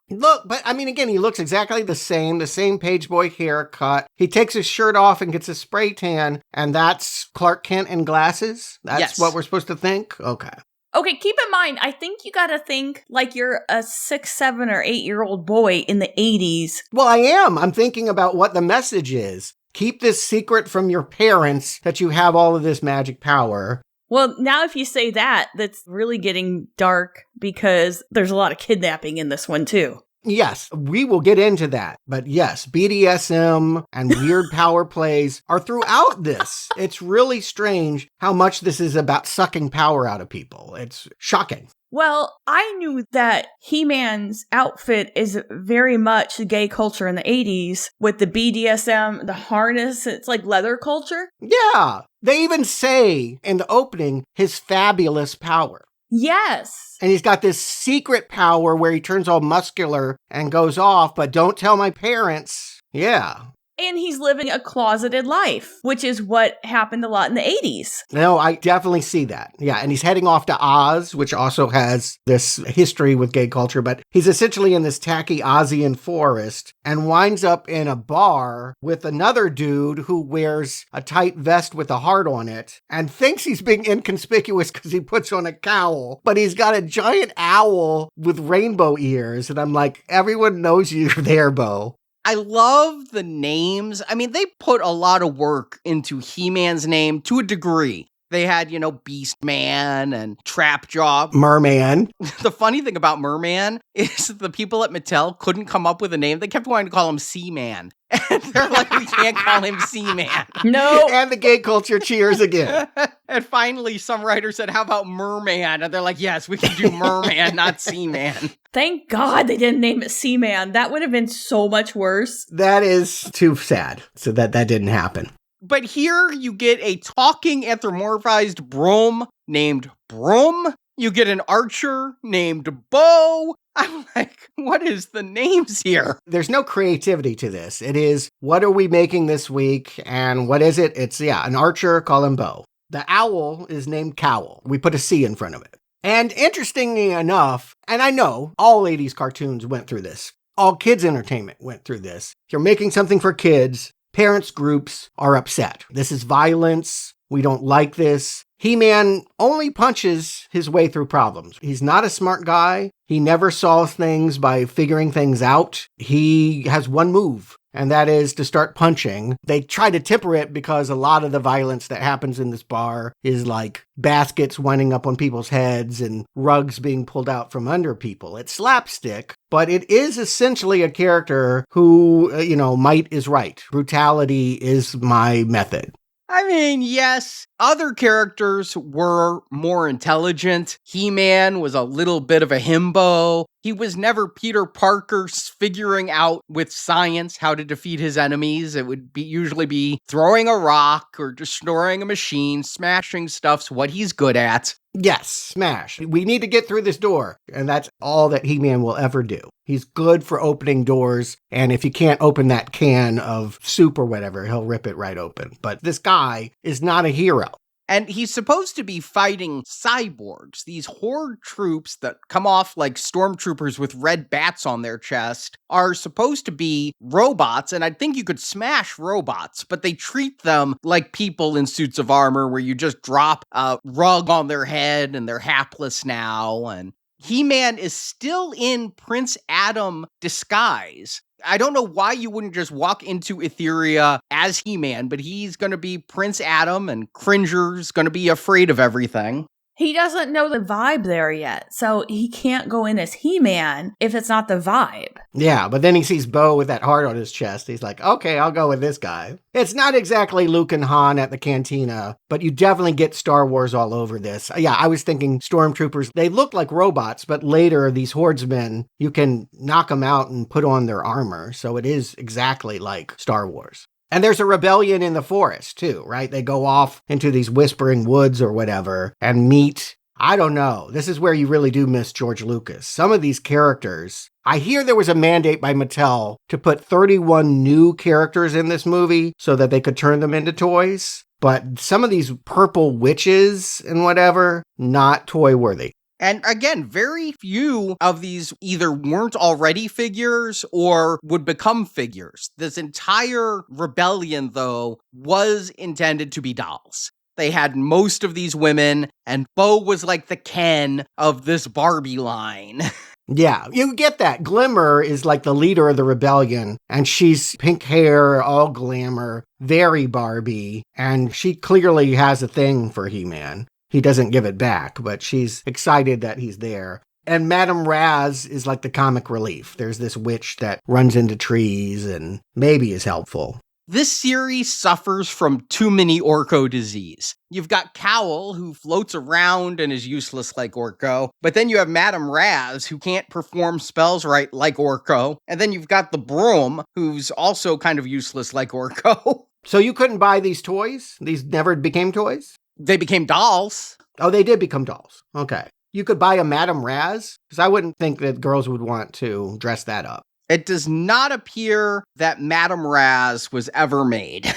Look, but I mean, again, he looks exactly the same page boy haircut. He takes his shirt off and gets a spray tan, and that's Clark Kent in glasses? That's Yes. what we're supposed to think? Okay. Okay, keep in mind, I think you gotta think like you're a 6, 7, or 8-year-old boy in the 80s. Well, I am. I'm thinking about what the message is. Keep this secret from your parents that you have all of this magic power. Well, now if you say that, that's really getting dark because there's a lot of kidnapping in this one too. Yes, we will get into that. But yes, BDSM and weird power plays are throughout this. It's really strange how much this is about sucking power out of people. It's shocking. Well, I knew that He-Man's outfit is very much gay culture in the 80s with the BDSM, the harness. It's like leather culture. Yeah, they even say in the opening his fabulous power. Yes. And he's got this secret power where he turns all muscular and goes off, but don't tell my parents. Yeah. And he's living a closeted life, which is what happened a lot in the 80s. No, I definitely see that. Yeah, and he's heading off to Oz, which also has this history with gay culture, but he's essentially in this tacky Ozian forest and winds up in a bar with another dude who wears a tight vest with a heart on it and thinks he's being inconspicuous because he puts on a cowl, but he's got a giant owl with rainbow ears, and I'm like, everyone knows you're there, Bo. I love the names. I mean, they put a lot of work into He-Man's name to a degree. They had, Beast Man and Trapjaw. Merman. The funny thing about Merman is the people at Mattel couldn't come up with a name. They kept wanting to call him Seaman. And they're like, we can't call him Seaman. No. And the gay culture cheers again. And finally, some writer said, how about Merman? And they're like, yes, we can do Merman, not Seaman. Thank God they didn't name it Seaman. That would have been so much worse. That is too sad. So that didn't happen. But here you get a talking anthropomorphized Brom named Brom. You get an archer named Bo. I'm like, what is the names here? There's no creativity to this. It is, what are we making this week? And what is it? It's, an archer, call him Bo. The owl is named Cowl. We put a C in front of it. And interestingly enough, and I know all 80s cartoons went through this. All kids entertainment went through this. If you're making something for kids, parents groups are upset. This is violence. We don't like this. He-Man only punches his way through problems. He's not a smart guy. He never solves things by figuring things out. He has one move, and that is to start punching. They try to temper it because a lot of the violence that happens in this bar is like baskets winding up on people's heads and rugs being pulled out from under people. It's slapstick, but it is essentially a character who, might is right. Brutality is my method. I mean, yes, other characters were more intelligent. He-Man was a little bit of a himbo. He was never Peter Parker figuring out with science how to defeat his enemies. It would usually be throwing a rock or destroying a machine, smashing stuff's what he's good at. Yes, smash. We need to get through this door. And that's all that He-Man will ever do. He's good for opening doors. And if you can't open that can of soup or whatever, he'll rip it right open. But this guy is not a hero. And he's supposed to be fighting cyborgs, these Horde troops that come off like stormtroopers with red bats on their chest are supposed to be robots, and I think you could smash robots, but they treat them like people in suits of armor where you just drop a rug on their head and they're hapless now, and He-Man is still in Prince Adam disguise. I don't know why you wouldn't just walk into Etheria as He-Man, but he's going to be Prince Adam, and Cringer's going to be afraid of everything. He doesn't know the vibe there yet, so he can't go in as He-Man if it's not the vibe. Yeah, but then he sees Bo with that heart on his chest. He's like, okay, I'll go with this guy. It's not exactly Luke and Han at the cantina, but you definitely get Star Wars all over this. Yeah, I was thinking stormtroopers, they look like robots, but later these hordemen, you can knock them out and put on their armor. So it is exactly like Star Wars. And there's a rebellion in the forest too, right? They go off into these whispering woods or whatever and meet, I don't know. This is where you really do miss George Lucas. Some of these characters, I hear there was a mandate by Mattel to put 31 new characters in this movie so that they could turn them into toys. But some of these purple witches and whatever, not toy worthy. And again, very few of these either weren't already figures or would become figures. This entire rebellion, though, was intended to be dolls. They had most of these women, and Bo was like the Ken of this Barbie line. Yeah, you get that. Glimmer is like the leader of the rebellion, and she's pink hair, all glamour, very Barbie, and she clearly has a thing for He-Man. He doesn't give it back, but she's excited that he's there. And Madame Raz is like the comic relief. There's this witch that runs into trees and maybe is helpful. This series suffers from too many Orko disease. You've got Cowl, who floats around and is useless like Orko, but then you have Madame Raz, who can't perform spells right like Orko, and then you've got the Broom, who's also kind of useless like Orko. So you couldn't buy these toys? These never became toys? They became dolls. Oh, they did become dolls. Okay. You could buy a Madame Raz? Because I wouldn't think that girls would want to dress that up. It does not appear that Madame Raz was ever made.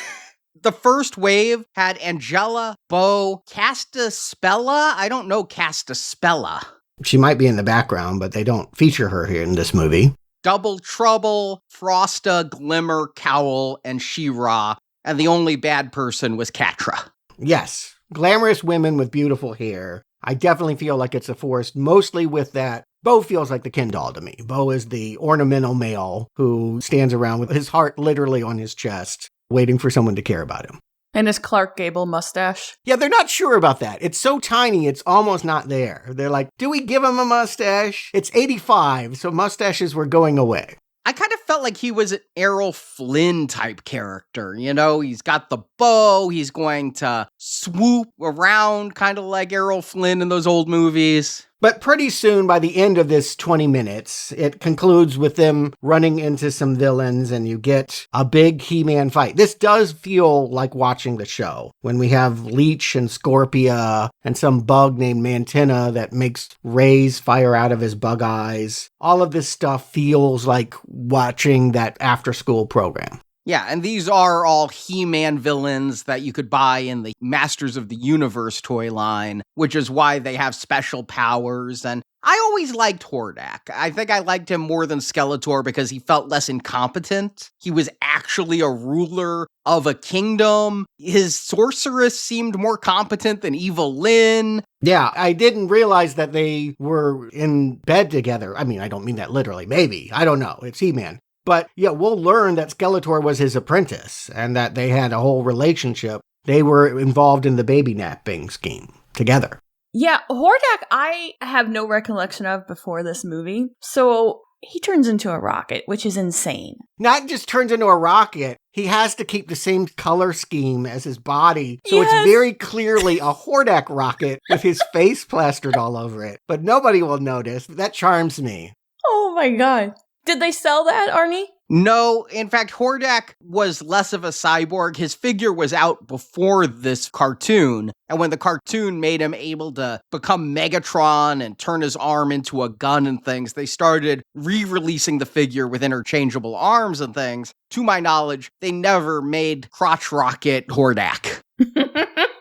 The first wave had Angela, Bo, Castaspella. I don't know Castaspella. She might be in the background, but they don't feature her here in this movie. Double Trouble, Frosta, Glimmer, Cowl, and She-Ra. And the only bad person was Catra. Yes. Glamorous women with beautiful hair. I definitely feel like it's a forest, mostly with that. Bo feels like the Ken doll to me. Bo is the ornamental male who stands around with his heart literally on his chest, waiting for someone to care about him. And his Clark Gable mustache. Yeah, they're not sure about that. It's so tiny, it's almost not there. They're like, do we give him a mustache? It's 85, so mustaches were going away. I kind of felt like he was an Errol Flynn type character. You know, he's got the bow, he's going to swoop around kind of like Errol Flynn in those old movies. But pretty soon, by the end of this 20 minutes, it concludes with them running into some villains and you get a big He-Man fight. This does feel like watching the show when we have Leech and Scorpia and some bug named Mantenna that makes rays fire out of his bug eyes. All of this stuff feels like watching that after-school program. Yeah, and these are all He-Man villains that you could buy in the Masters of the Universe toy line, which is why they have special powers. And I always liked Hordak. I think I liked him more than Skeletor because he felt less incompetent. He was actually a ruler of a kingdom. His sorceress seemed more competent than Evil Lynn. Yeah, I didn't realize that they were in bed together. I mean, I don't mean that literally. Maybe. I don't know. It's He-Man. But yeah, we'll learn that Skeletor was his apprentice and that they had a whole relationship. They were involved in the baby napping scheme together. Yeah, Hordak I have no recollection of before this movie. So he turns into a rocket, which is insane. Not just turns into a rocket, he has to keep the same color scheme as his body. So Yes. It's very clearly a Hordak rocket with his face plastered all over it. But nobody will notice. That charms me. Oh my god. Did they sell that, Arnie? No, in fact, Hordak was less of a cyborg. His figure was out before this cartoon. And when the cartoon made him able to become Megatron and turn his arm into a gun and things, they started re-releasing the figure with interchangeable arms and things. To my knowledge, they never made Crotch Rocket Hordak.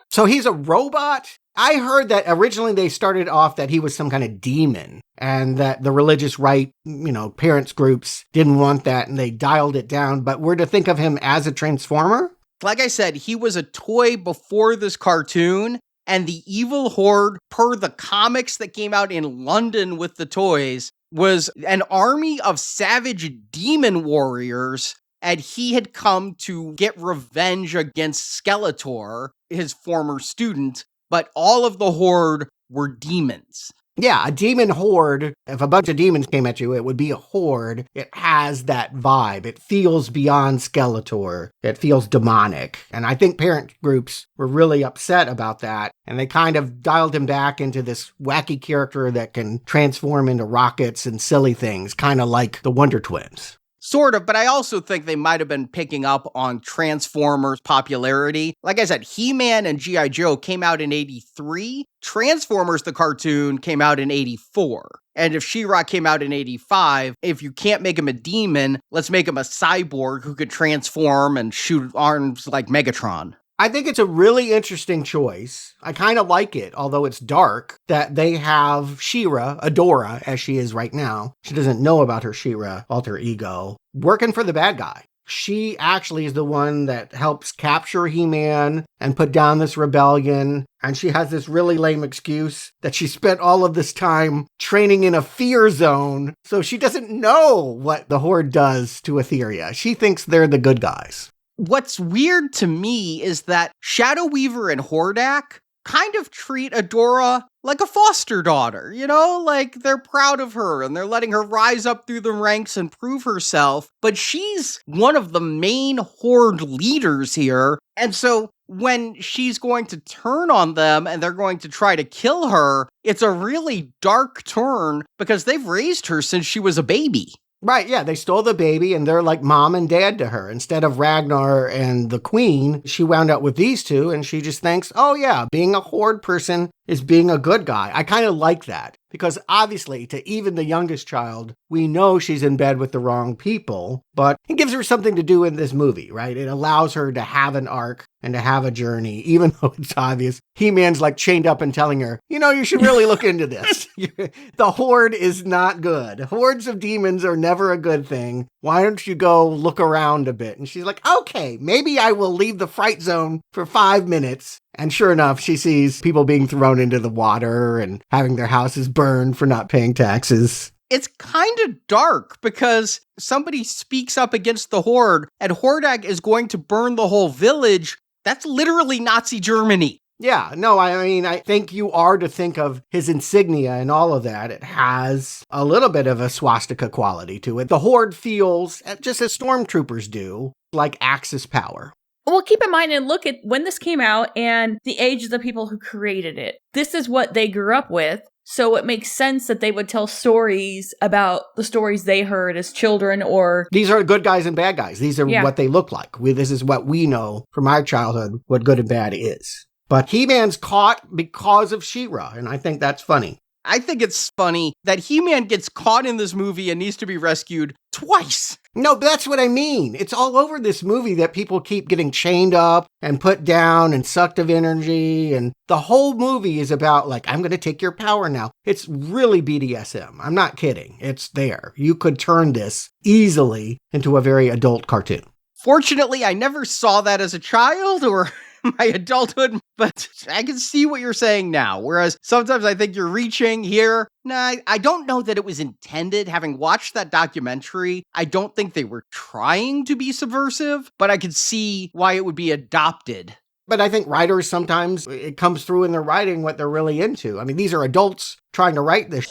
So he's a robot? I heard that originally they started off that he was some kind of demon and that the religious right, parents groups didn't want that and they dialed it down. But we're to think of him as a transformer? Like I said, he was a toy before this cartoon, and the evil Horde, per the comics that came out in London with the toys, was an army of savage demon warriors, and he had come to get revenge against Skeletor, his former student. But all of the Horde were demons. Yeah, a demon horde, if a bunch of demons came at you, it would be a horde. It has that vibe. It feels beyond Skeletor. It feels demonic. And I think parent groups were really upset about that. And they kind of dialed him back into this wacky character that can transform into rockets and silly things, kind of like the Wonder Twins. Sort of, but I also think they might have been picking up on Transformers' popularity. Like I said, He-Man and G.I. Joe came out in 83. Transformers, the cartoon, came out in 84. And if She-Ra came out in 85, if you can't make him a demon, let's make him a cyborg who could transform and shoot arms like Megatron. I think it's a really interesting choice. I kind of like it, although it's dark, that they have She-Ra, Adora, as she is right now. She doesn't know about her She-Ra alter ego, working for the bad guy. She actually is the one that helps capture He-Man and put down this rebellion. And she has this really lame excuse that she spent all of this time training in a fear zone. So she doesn't know what the Horde does to Etheria. She thinks they're the good guys. What's weird to me is that Shadow Weaver and Hordak kind of treat Adora like a foster daughter, you know? Like, they're proud of her and they're letting her rise up through the ranks and prove herself. But she's one of the main Horde leaders here. And so when she's going to turn on them and they're going to try to kill her, it's a really dark turn because they've raised her since she was a baby. Right, yeah, they stole the baby and they're like mom and dad to her. Instead of Ragnar and the queen, she wound up with these two and she just thinks, oh yeah, being a Horde person is being a good guy. I kind of like that because obviously to even the youngest child, we know she's in bed with the wrong people, but it gives her something to do in this movie, right? It allows her to have an arc and to have a journey, even though it's obvious. He-Man's like chained up and telling her, you know, you should really look into this. The Horde is not good. Hordes of demons are never a good thing. Why don't you go look around a bit? And she's like, okay, maybe I will leave the fright zone for 5 minutes. And sure enough, she sees people being thrown into the water and having their houses burned for not paying taxes. It's kind of dark because somebody speaks up against the Horde and Hordak is going to burn the whole village. That's literally Nazi Germany. Yeah, no, I mean, I think you are to think of his insignia and all of that. It has a little bit of a swastika quality to it. The Horde feels, just as stormtroopers do, like Axis power. Well, keep in mind and look at when this came out and the age of the people who created it. This is what they grew up with. So it makes sense that they would tell stories about the stories they heard as children or... These are good guys and bad guys. These are what they look like. This is what we know from our childhood, what good and bad is. But He-Man's caught because of She-Ra, and I think that's funny. I think it's funny that He-Man gets caught in this movie and needs to be rescued twice. No, but that's what I mean. It's all over this movie that people keep getting chained up and put down and sucked of energy. And the whole movie is about like, I'm going to take your power now. It's really BDSM. I'm not kidding. It's there. You could turn this easily into a very adult cartoon. Fortunately, I never saw that as a child or my adulthood, but I can see what you're saying now. Whereas sometimes I think you're reaching here. Nah, I don't know that it was intended. Having watched that documentary, I don't think they were trying to be subversive, but I could see why it would be adopted. But I think writers sometimes, it comes through in their writing what they're really into. I mean, these are adults trying to write this.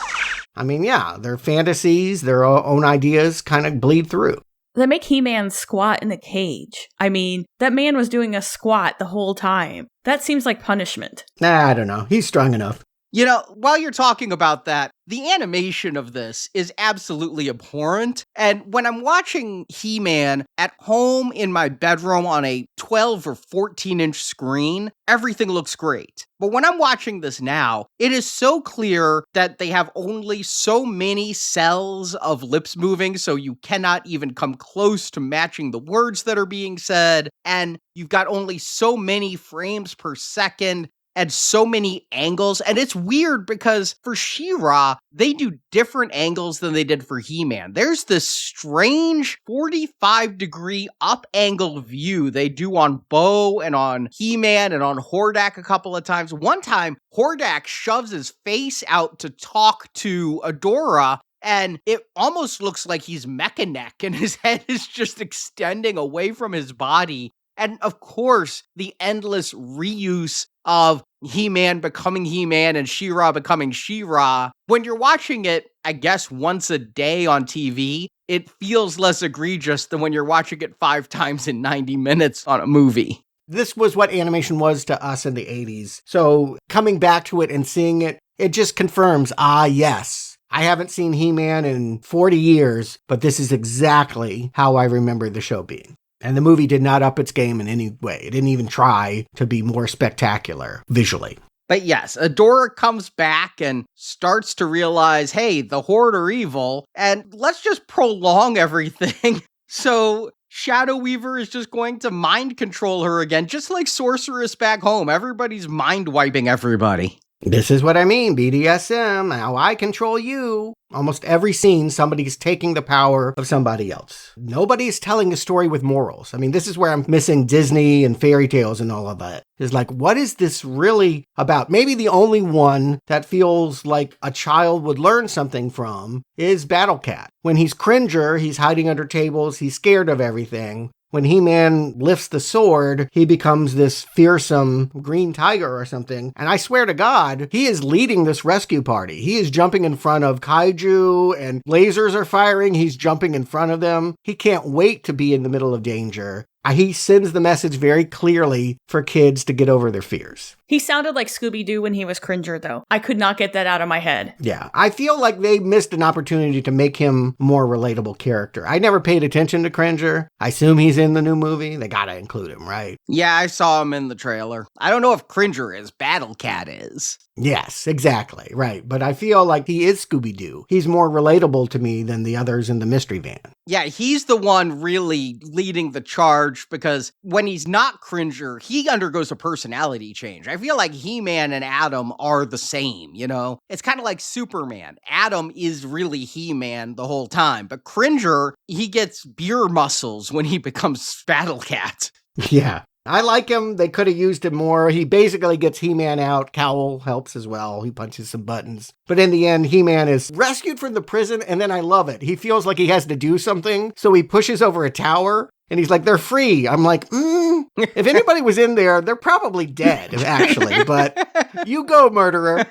I mean, yeah, their fantasies, their own ideas kind of bleed through. They make He-Man squat in the cage. I mean, that man was doing a squat the whole time. That seems like punishment. Nah, I don't know. He's strong enough. You know, while you're talking about that, the animation of this is absolutely abhorrent. And when I'm watching He-Man at home in my bedroom on a 12 or 14-inch screen, everything looks great. But when I'm watching this now, it is so clear that they have only so many cells of lips moving, so you cannot even come close to matching the words that are being said. And you've got only so many frames per second and so many angles. And it's weird because for She-Ra, they do different angles than they did for He-Man. There's this strange 45-degree up-angle view they do on Bo and on He-Man and on Hordak a couple of times. One time, Hordak shoves his face out to talk to Adora, and it almost looks like he's Mecha-Neck, and his head is just extending away from his body. And of course, the endless reuse of He-Man becoming He-Man and She-Ra becoming She-Ra. When you're watching it, I guess once a day on TV, it feels less egregious than when you're watching it 5 times in 90 minutes on a movie. This was what animation was to us in the 80s. So coming back to it and seeing it, it just confirms, yes, I haven't seen He-Man in 40 years, but this is exactly how I remember the show being. And the movie did not up its game in any way. It didn't even try to be more spectacular visually. But yes, Adora comes back and starts to realize, hey, the Horde are evil, and let's just prolong everything. So Shadow Weaver is just going to mind control her again, just like Sorceress back home. Everybody's mind wiping everybody. This is what I mean, BDSM, how I control you. Almost every scene, somebody's taking the power of somebody else. Nobody's telling a story with morals. I mean, this is where I'm missing Disney and fairy tales and all of that. It's like, what is this really about? Maybe the only one that feels like a child would learn something from is Battle Cat. When he's Cringer, he's hiding under tables, he's scared of everything. When He-Man lifts the sword, he becomes this fearsome green tiger or something. And I swear to God, he is leading this rescue party. He is jumping in front of kaiju and lasers are firing. He's jumping in front of them. He can't wait to be in the middle of danger. He sends the message very clearly for kids to get over their fears. He sounded like Scooby-Doo when he was Cringer, though. I could not get that out of my head. Yeah, I feel like they missed an opportunity to make him a more relatable character. I never paid attention to Cringer. I assume he's in the new movie. They gotta include him, right? Yeah, I saw him in the trailer. I don't know if Cringer is. Battle Cat is. Yes, exactly, right. But I feel like he is Scooby-Doo. He's more relatable to me than the others in the mystery van. Yeah, he's the one really leading the charge because when he's not Cringer, he undergoes a personality change. I feel like He-Man and Adam are the same, you know? It's kind of like Superman. Adam is really He-Man the whole time, but Cringer, he gets beer muscles when he becomes Battle Cat. Yeah. I like him. They could have used him more. He basically gets He-Man out. Cowl helps as well. He punches some buttons. But in the end, He-Man is rescued from the prison, and then I love it. He feels like he has to do something, so he pushes over a tower, and he's like, they're free. I'm like, if anybody was in there, they're probably dead, actually. But you go, murderer.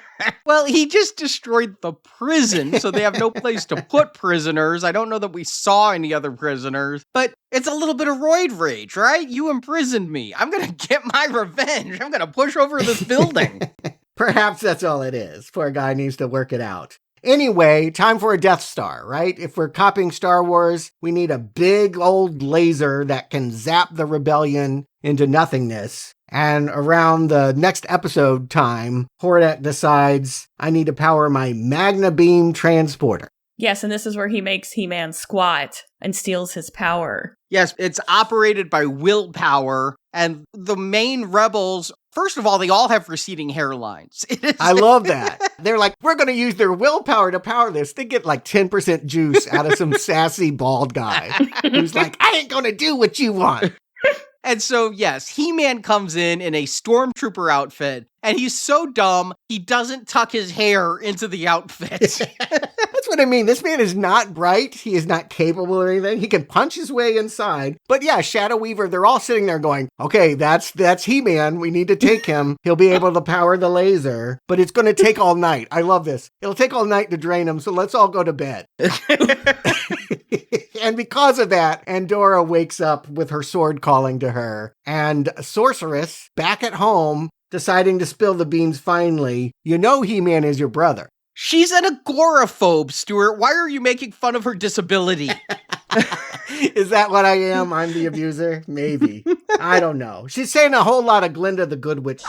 Well, he just destroyed the prison, so they have no place to put prisoners. I don't know that we saw any other prisoners, but it's a little bit of roid rage, right? You imprisoned me. I'm going to get my revenge. I'm going to push over this building. Perhaps that's all it is. Poor guy needs to work it out. Anyway, time for a Death Star, right? If we're copying Star Wars, we need a big old laser that can zap the rebellion into nothingness. And around the next episode time, Hordak decides, I need to power my Magna Beam transporter. Yes, and this is where he makes He-Man squat and steals his power. Yes, it's operated by willpower, and the main rebels, first of all, they all have receding hairlines. I love that. They're like, we're going to use their willpower to power this. They get like 10% juice out of some sassy bald guy who's like, I ain't going to do what you want. And so, yes, He-Man comes in a stormtrooper outfit, and he's so dumb, he doesn't tuck his hair into the outfit. That's what I mean. This man is not bright. He is not capable or anything. He can punch his way inside. But yeah, Shadow Weaver, they're all sitting there going, okay, that's He-Man. We need to take him. He'll be able to power the laser, but it's going to take all night. I love this. It'll take all night to drain him, so let's all go to bed. And because of that, Adora wakes up with her sword calling to her. And Sorceress, back at home, deciding to spill the beans finally. You know He-Man is your brother. She's an agoraphobe, Stuart. Why are you making fun of her disability? Is that what I am? I'm the abuser? Maybe. I don't know. She's saying a whole lot of Glinda the Good Witch.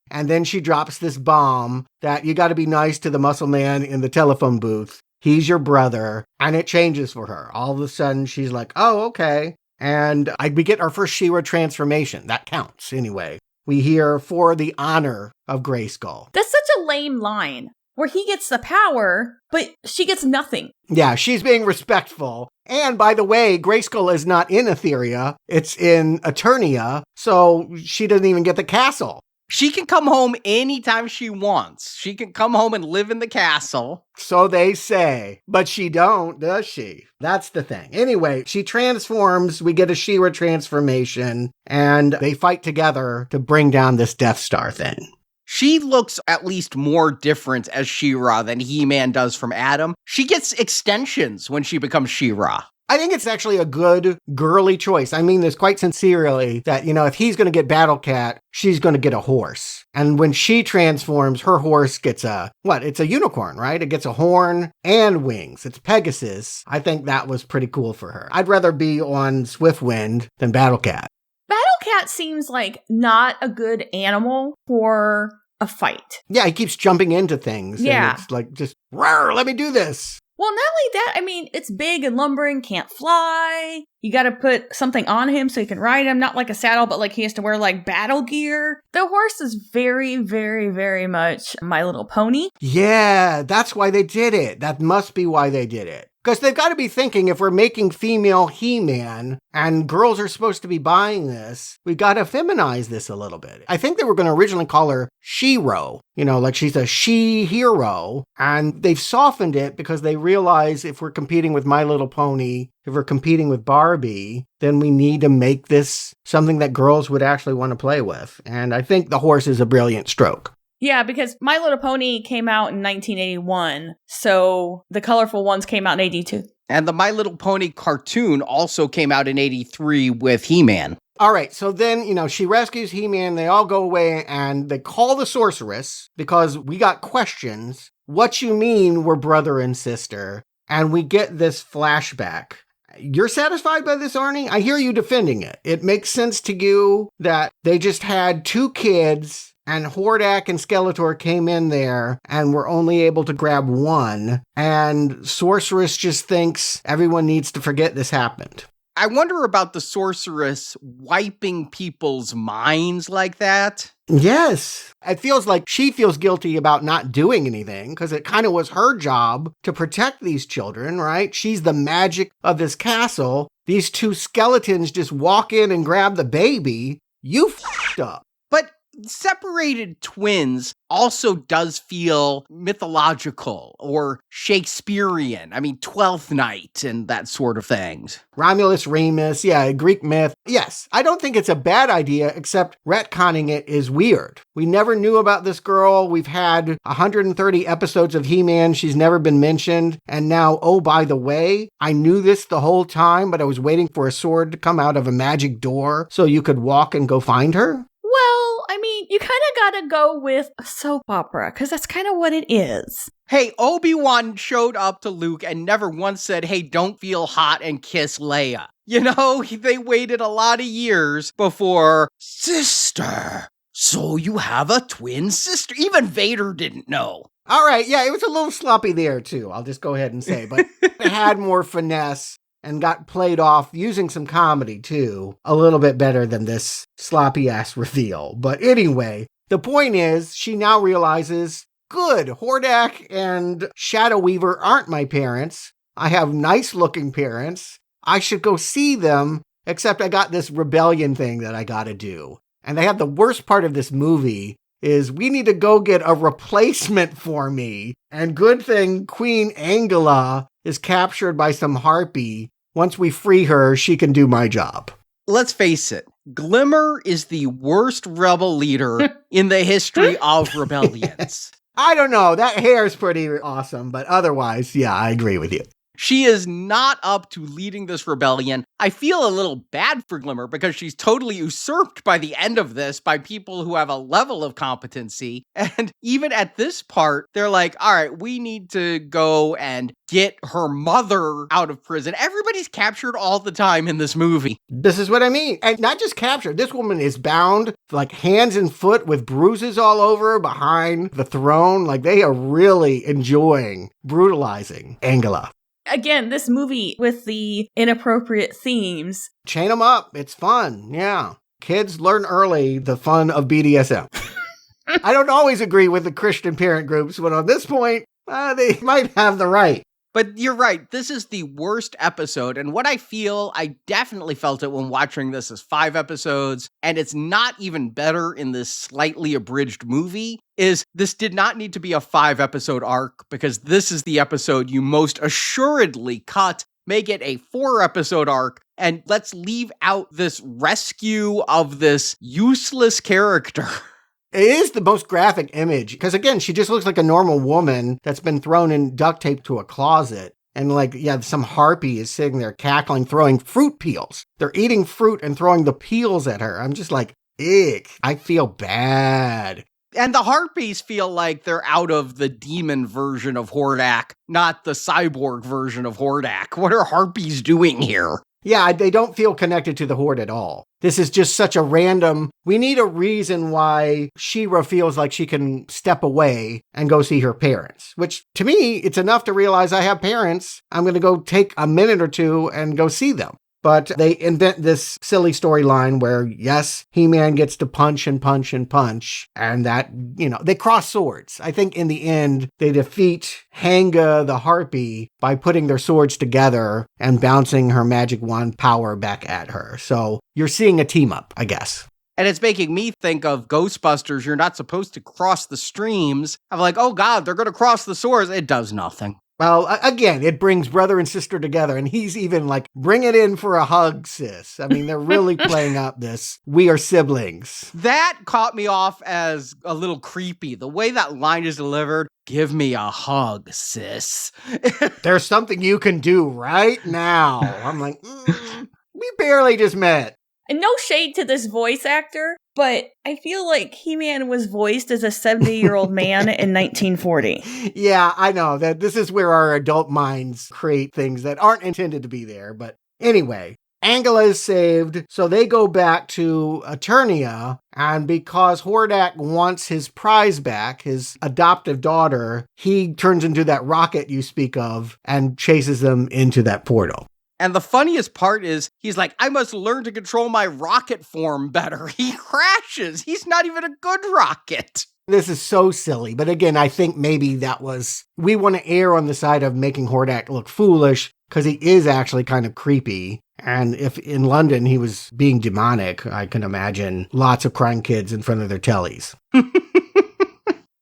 And then she drops this bomb that you got to be nice to the muscle man in the telephone booth. He's your brother. And it changes for her. All of a sudden, she's like, oh, okay. And we get our first She-Ra transformation. That counts, anyway. We hear, for the honor of Greyskull. That's such a lame line, where he gets the power, but she gets nothing. Yeah, she's being respectful. And by the way, Greyskull is not in Etheria. It's in Eternia, so she doesn't even get the castle. She can come home anytime she wants. She can come home and live in the castle. So they say, but she don't, does she? That's the thing. Anyway, she transforms, we get a She-Ra transformation, and they fight together to bring down this Death Star thing. She looks at least more different as She-Ra than He-Man does from Adam. She gets extensions when she becomes She-Ra. I think it's actually a good girly choice. I mean this quite sincerely that, if he's going to get Battle Cat, she's going to get a horse. And when she transforms, her horse gets it's a unicorn, right? It gets a horn and wings. It's Pegasus. I think that was pretty cool for her. I'd rather be on Swiftwind than Battle Cat. Battle Cat seems like not a good animal for a fight. Yeah, he keeps jumping into things. Yeah. And it's like, just, rawr, let me do this. Well, not only that, I mean, it's big and lumbering, can't fly. You got to put something on him so you can ride him. Not like a saddle, but like he has to wear like battle gear. The horse is very, very, very much My Little Pony. Yeah, that's why they did it. That must be why they did it. Because they've got to be thinking, if we're making female He-Man and girls are supposed to be buying this, we got to feminize this a little bit. I think they were going to originally call her She-Ro, like she's a she-hero. And they've softened it because they realize if we're competing with My Little Pony, if we're competing with Barbie, then we need to make this something that girls would actually want to play with. And I think the horse is a brilliant stroke. Yeah, because My Little Pony came out in 1981, so the colorful ones came out in 82. And the My Little Pony cartoon also came out in 83 with He-Man. All right, so then, she rescues He-Man, they all go away, and they call the sorceress, because we got questions. What you mean we're brother and sister? And we get this flashback. You're satisfied by this, Arnie? I hear you defending it. It makes sense to you that they just had 2 kids, and Hordak and Skeletor came in there and were only able to grab one. And Sorceress just thinks everyone needs to forget this happened. I wonder about the sorceress wiping people's minds like that. Yes. It feels like she feels guilty about not doing anything because it kind of was her job to protect these children, right? She's the magic of this castle. These 2 skeletons just walk in and grab the baby. You f***ed up. But separated twins also does feel mythological or Shakespearean. I mean, Twelfth Night and that sort of things. Romulus, Remus, yeah, Greek myth. Yes, I don't think it's a bad idea, except retconning it is weird. We never knew about this girl. We've had 130 episodes of He-Man. She's never been mentioned. And now, oh, by the way, I knew this the whole time, but I was waiting for a sword to come out of a magic door so you could walk and go find her. Well, I mean, you kind of got to go with a soap opera, because that's kind of what it is. Hey, Obi-Wan showed up to Luke and never once said, hey, don't feel hot and kiss Leia. They waited a lot of years before, sister, so you have a twin sister. Even Vader didn't know. All right, yeah, it was a little sloppy there, too. I'll just go ahead and say, but it had more finesse and got played off using some comedy, too, a little bit better than this sloppy-ass reveal. But anyway, the point is, she now realizes, good, Hordak and Shadow Weaver aren't my parents. I have nice-looking parents. I should go see them, except I got this rebellion thing that I gotta do. And they have the worst part of this movie is we need to go get a replacement for me. And good thing Queen Angela is captured by some harpy. Once we free her, she can do my job. Let's face it, Glimmer is the worst rebel leader in the history of rebellions. I don't know, that hair is pretty awesome, but otherwise, yeah, I agree with you. She is not up to leading this rebellion. I feel a little bad for Glimmer because she's totally usurped by the end of this by people who have a level of competency. And even at this part, they're like, all right, we need to go and get her mother out of prison. Everybody's captured all the time in this movie. This is what I mean. And not just captured. This woman is bound like hands and foot with bruises all over behind the throne. Like they are really enjoying brutalizing Angela. Again, this movie with the inappropriate themes. Chain them up. It's fun. Yeah. Kids learn early the fun of BDSM. I don't always agree with the Christian parent groups, but on this point, they might have the right. But you're right. This is the worst episode. And what I definitely felt it when watching this as 5 episodes, and it's not even better in this slightly abridged movie, is this did not need to be a 5-episode arc, because this is the episode you most assuredly cut, make it a 4-episode arc, and let's leave out this rescue of this useless character. It is the most graphic image because, again, she just looks like a normal woman that's been thrown in duct tape to a closet. And some harpy is sitting there cackling, throwing fruit peels. They're eating fruit and throwing the peels at her. I'm just like, ick. I feel bad. And the harpies feel like they're out of the demon version of Hordak, not the cyborg version of Hordak. What are harpies doing here? Yeah, they don't feel connected to the Horde at all. This is just such a random, we need a reason why She-Ra feels like she can step away and go see her parents, which to me, it's enough to realize I have parents. I'm going to go take a minute or two and go see them. But they invent this silly storyline where, yes, He-Man gets to punch and punch and punch, and that, they cross swords. I think in the end, they defeat Hanga the Harpy by putting their swords together and bouncing her magic wand power back at her. So you're seeing a team up, I guess. And it's making me think of Ghostbusters. You're not supposed to cross the streams. I'm like, oh God, they're going to cross the swords. It does nothing. Well, again, it brings brother and sister together, and he's even like, bring it in for a hug, sis. I mean, they're really playing up this, we are siblings. That caught me off as a little creepy. The way that line is delivered, give me a hug, sis. There's something you can do right now. I'm like, we barely just met. And no shade to this voice actor, but I feel like He-Man was voiced as a 70-year-old man in 1940. Yeah, I know that this is where our adult minds create things that aren't intended to be there. But anyway, Angela is saved, so they go back to Eternia, and because Hordak wants his prize back, his adoptive daughter, he turns into that rocket you speak of and chases them into that portal. And the funniest part is, he's like, I must learn to control my rocket form better. He crashes. He's not even a good rocket. This is so silly. But again, I think maybe we want to err on the side of making Hordak look foolish because he is actually kind of creepy. And if in London he was being demonic, I can imagine lots of crying kids in front of their tellies.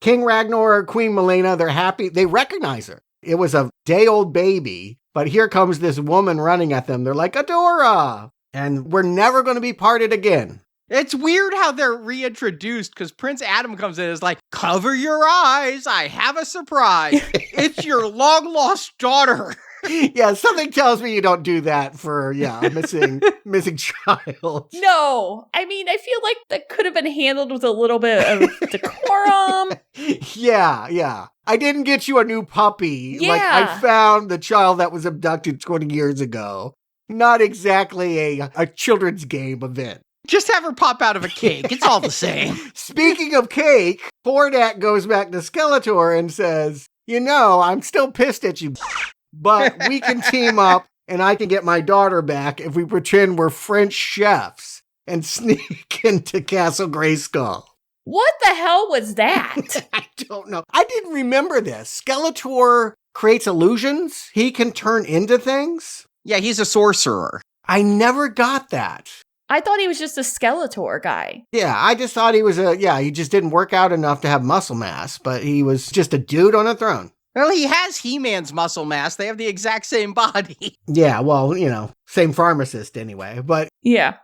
King Ragnar, Queen Melina, they're happy. They recognize her. It was a day-old baby. But here comes this woman running at them. They're like, Adora! And we're never going to be parted again. It's weird how they're reintroduced because Prince Adam comes in and is like, cover your eyes. I have a surprise. It's your long-lost daughter. Yeah, something tells me you don't do that for, a missing child. No, I mean, I feel like that could have been handled with a little bit of decorum. Yeah. I didn't get you a new puppy. Yeah. Like, I found the child that was abducted 20 years ago. Not exactly a children's game event. Just have her pop out of a cake. It's all the same. Speaking of cake, Hordak goes back to Skeletor and says, I'm still pissed at you, but we can team up and I can get my daughter back if we pretend we're French chefs and sneak into Castle Greyskull. What the hell was that? I don't know. I didn't remember this. Skeletor creates illusions. He can turn into things. Yeah, he's a sorcerer. I never got that. I thought he was just a Skeletor guy. Yeah, I just thought he was he just didn't work out enough to have muscle mass, but he was just a dude on a throne. Well, he has He-Man's muscle mass. They have the exact same body. Yeah, well, same pharmacist anyway, but... Yeah.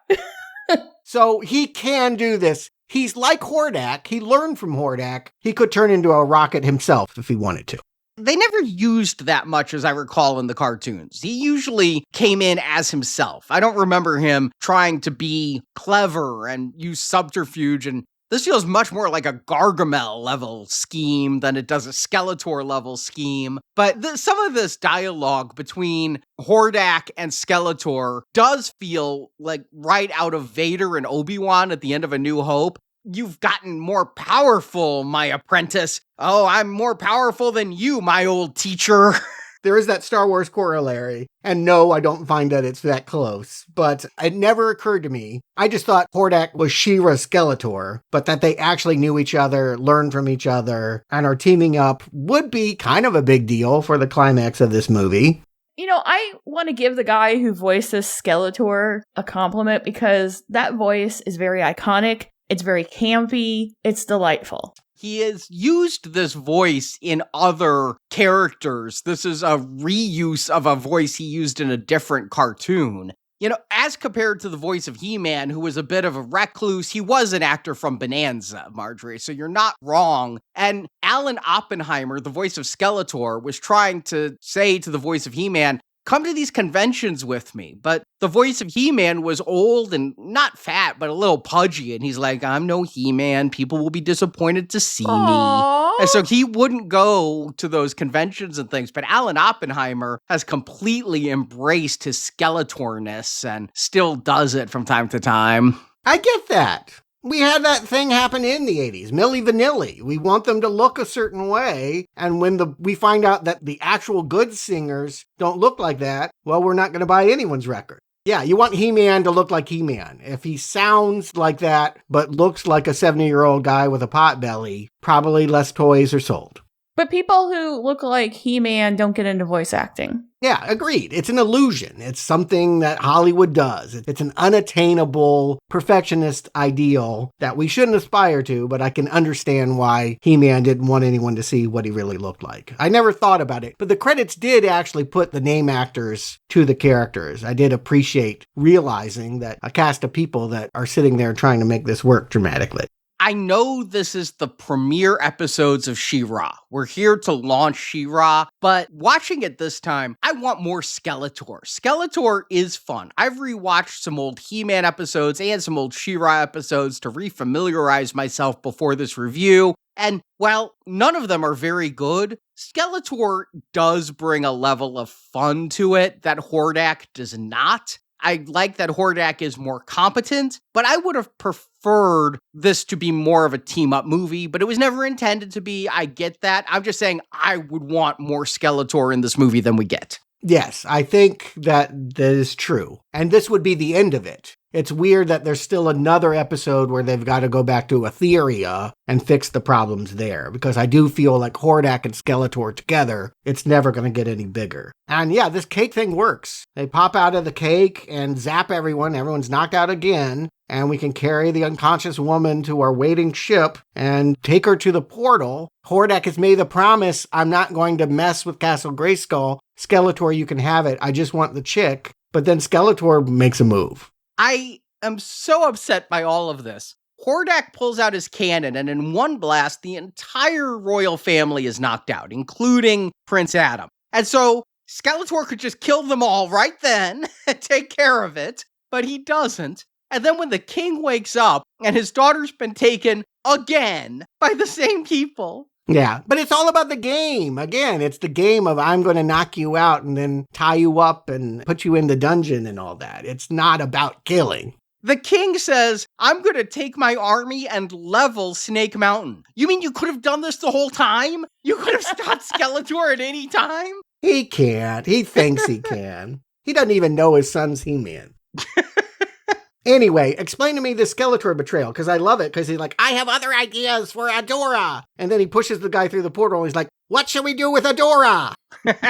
So he can do this. He's like Hordak. He learned from Hordak. He could turn into a rocket himself if he wanted to. They never used that much, as I recall, in the cartoons. He usually came in as himself. I don't remember him trying to be clever and use subterfuge, and this feels much more like a Gargamel-level scheme than it does a Skeletor-level scheme. But some of this dialogue between Hordak and Skeletor does feel like right out of Vader and Obi-Wan at the end of A New Hope. You've gotten more powerful, my apprentice. Oh, I'm more powerful than you, my old teacher. there is that Star Wars corollary. And no, I don't find that it's that close. But it never occurred to me. I just thought Hordak was She-Ra's Skeletor, but that they actually knew each other, learned from each other, and are teaming up would be kind of a big deal for the climax of this movie. You know, I want to give the guy who voices Skeletor a compliment because that voice is very iconic. It's very campy. It's delightful. He has used this voice in other characters. This is a reuse of a voice he used in a different cartoon. You know, as compared to the voice of He-Man, who was a bit of a recluse, he was an actor from Bonanza, Marjorie, so you're not wrong. And Alan Oppenheimer, the voice of Skeletor, was trying to say to the voice of He-Man, come to these conventions with me. But the voice of He-Man was old and not fat, but a little pudgy. And he's like, I'm no He-Man. People will be disappointed to see me. And so he wouldn't go to those conventions and things. But Alan Oppenheimer has completely embraced his Skeletorness and still does it from time to time. I get that. We had that thing happen in the 80s, Milli Vanilli. We want them to look a certain way, and when we find out that the actual good singers don't look like that, well, we're not going to buy anyone's record. Yeah, you want He-Man to look like He-Man. If he sounds like that, but looks like a 70-year-old guy with a pot belly, probably less toys are sold. But people who look like He-Man don't get into voice acting. Yeah, agreed. It's an illusion. It's something that Hollywood does. It's an unattainable perfectionist ideal that we shouldn't aspire to, but I can understand why He-Man didn't want anyone to see what he really looked like. I never thought about it, but the credits did actually put the name actors to the characters. I did appreciate realizing that a cast of people that are sitting there trying to make this work dramatically. I know this is the premiere episodes of She-Ra. We're here to launch She-Ra, but watching it this time, I want more Skeletor. Skeletor is fun. I've rewatched some old He-Man episodes and some old She-Ra episodes to refamiliarize myself before this review. And while none of them are very good, Skeletor does bring a level of fun to it that Hordak does not. I like that Hordak is more competent, but I would have preferred this to be more of a team-up movie, but it was never intended to be. I get that. I'm just saying I would want more Skeletor in this movie than we get. Yes, I think that is true. And this would be the end of it. It's weird that there's still another episode where they've got to go back to Eternia and fix the problems there, because I do feel like Hordak and Skeletor together, it's never going to get any bigger. And yeah, this cake thing works. They pop out of the cake and zap everyone. Everyone's knocked out again. And we can carry the unconscious woman to our waiting ship and take her to the portal. Hordak has made the promise, I'm not going to mess with Castle Greyskull. Skeletor, you can have it. I just want the chick. But then Skeletor makes a move. I am so upset by all of this. Hordak pulls out his cannon, and in one blast, the entire royal family is knocked out, including Prince Adam. And so Skeletor could just kill them all right then and take care of it, but he doesn't. And then when the king wakes up and his daughter's been taken again by the same people. Yeah, but it's all about the game. Again, it's the game of I'm going to knock you out and then tie you up and put you in the dungeon and all that. It's not about killing. The king says, I'm going to take my army and level Snake Mountain. You mean you could have done this the whole time? You could have stopped Skeletor at any time? He can't. He thinks he can. He doesn't even know his son's He-Man. Anyway, explain to me the Skeletor betrayal, because I love it, because he's like, I have other ideas for Adora. And then he pushes the guy through the portal, and he's like, what should we do with Adora? That's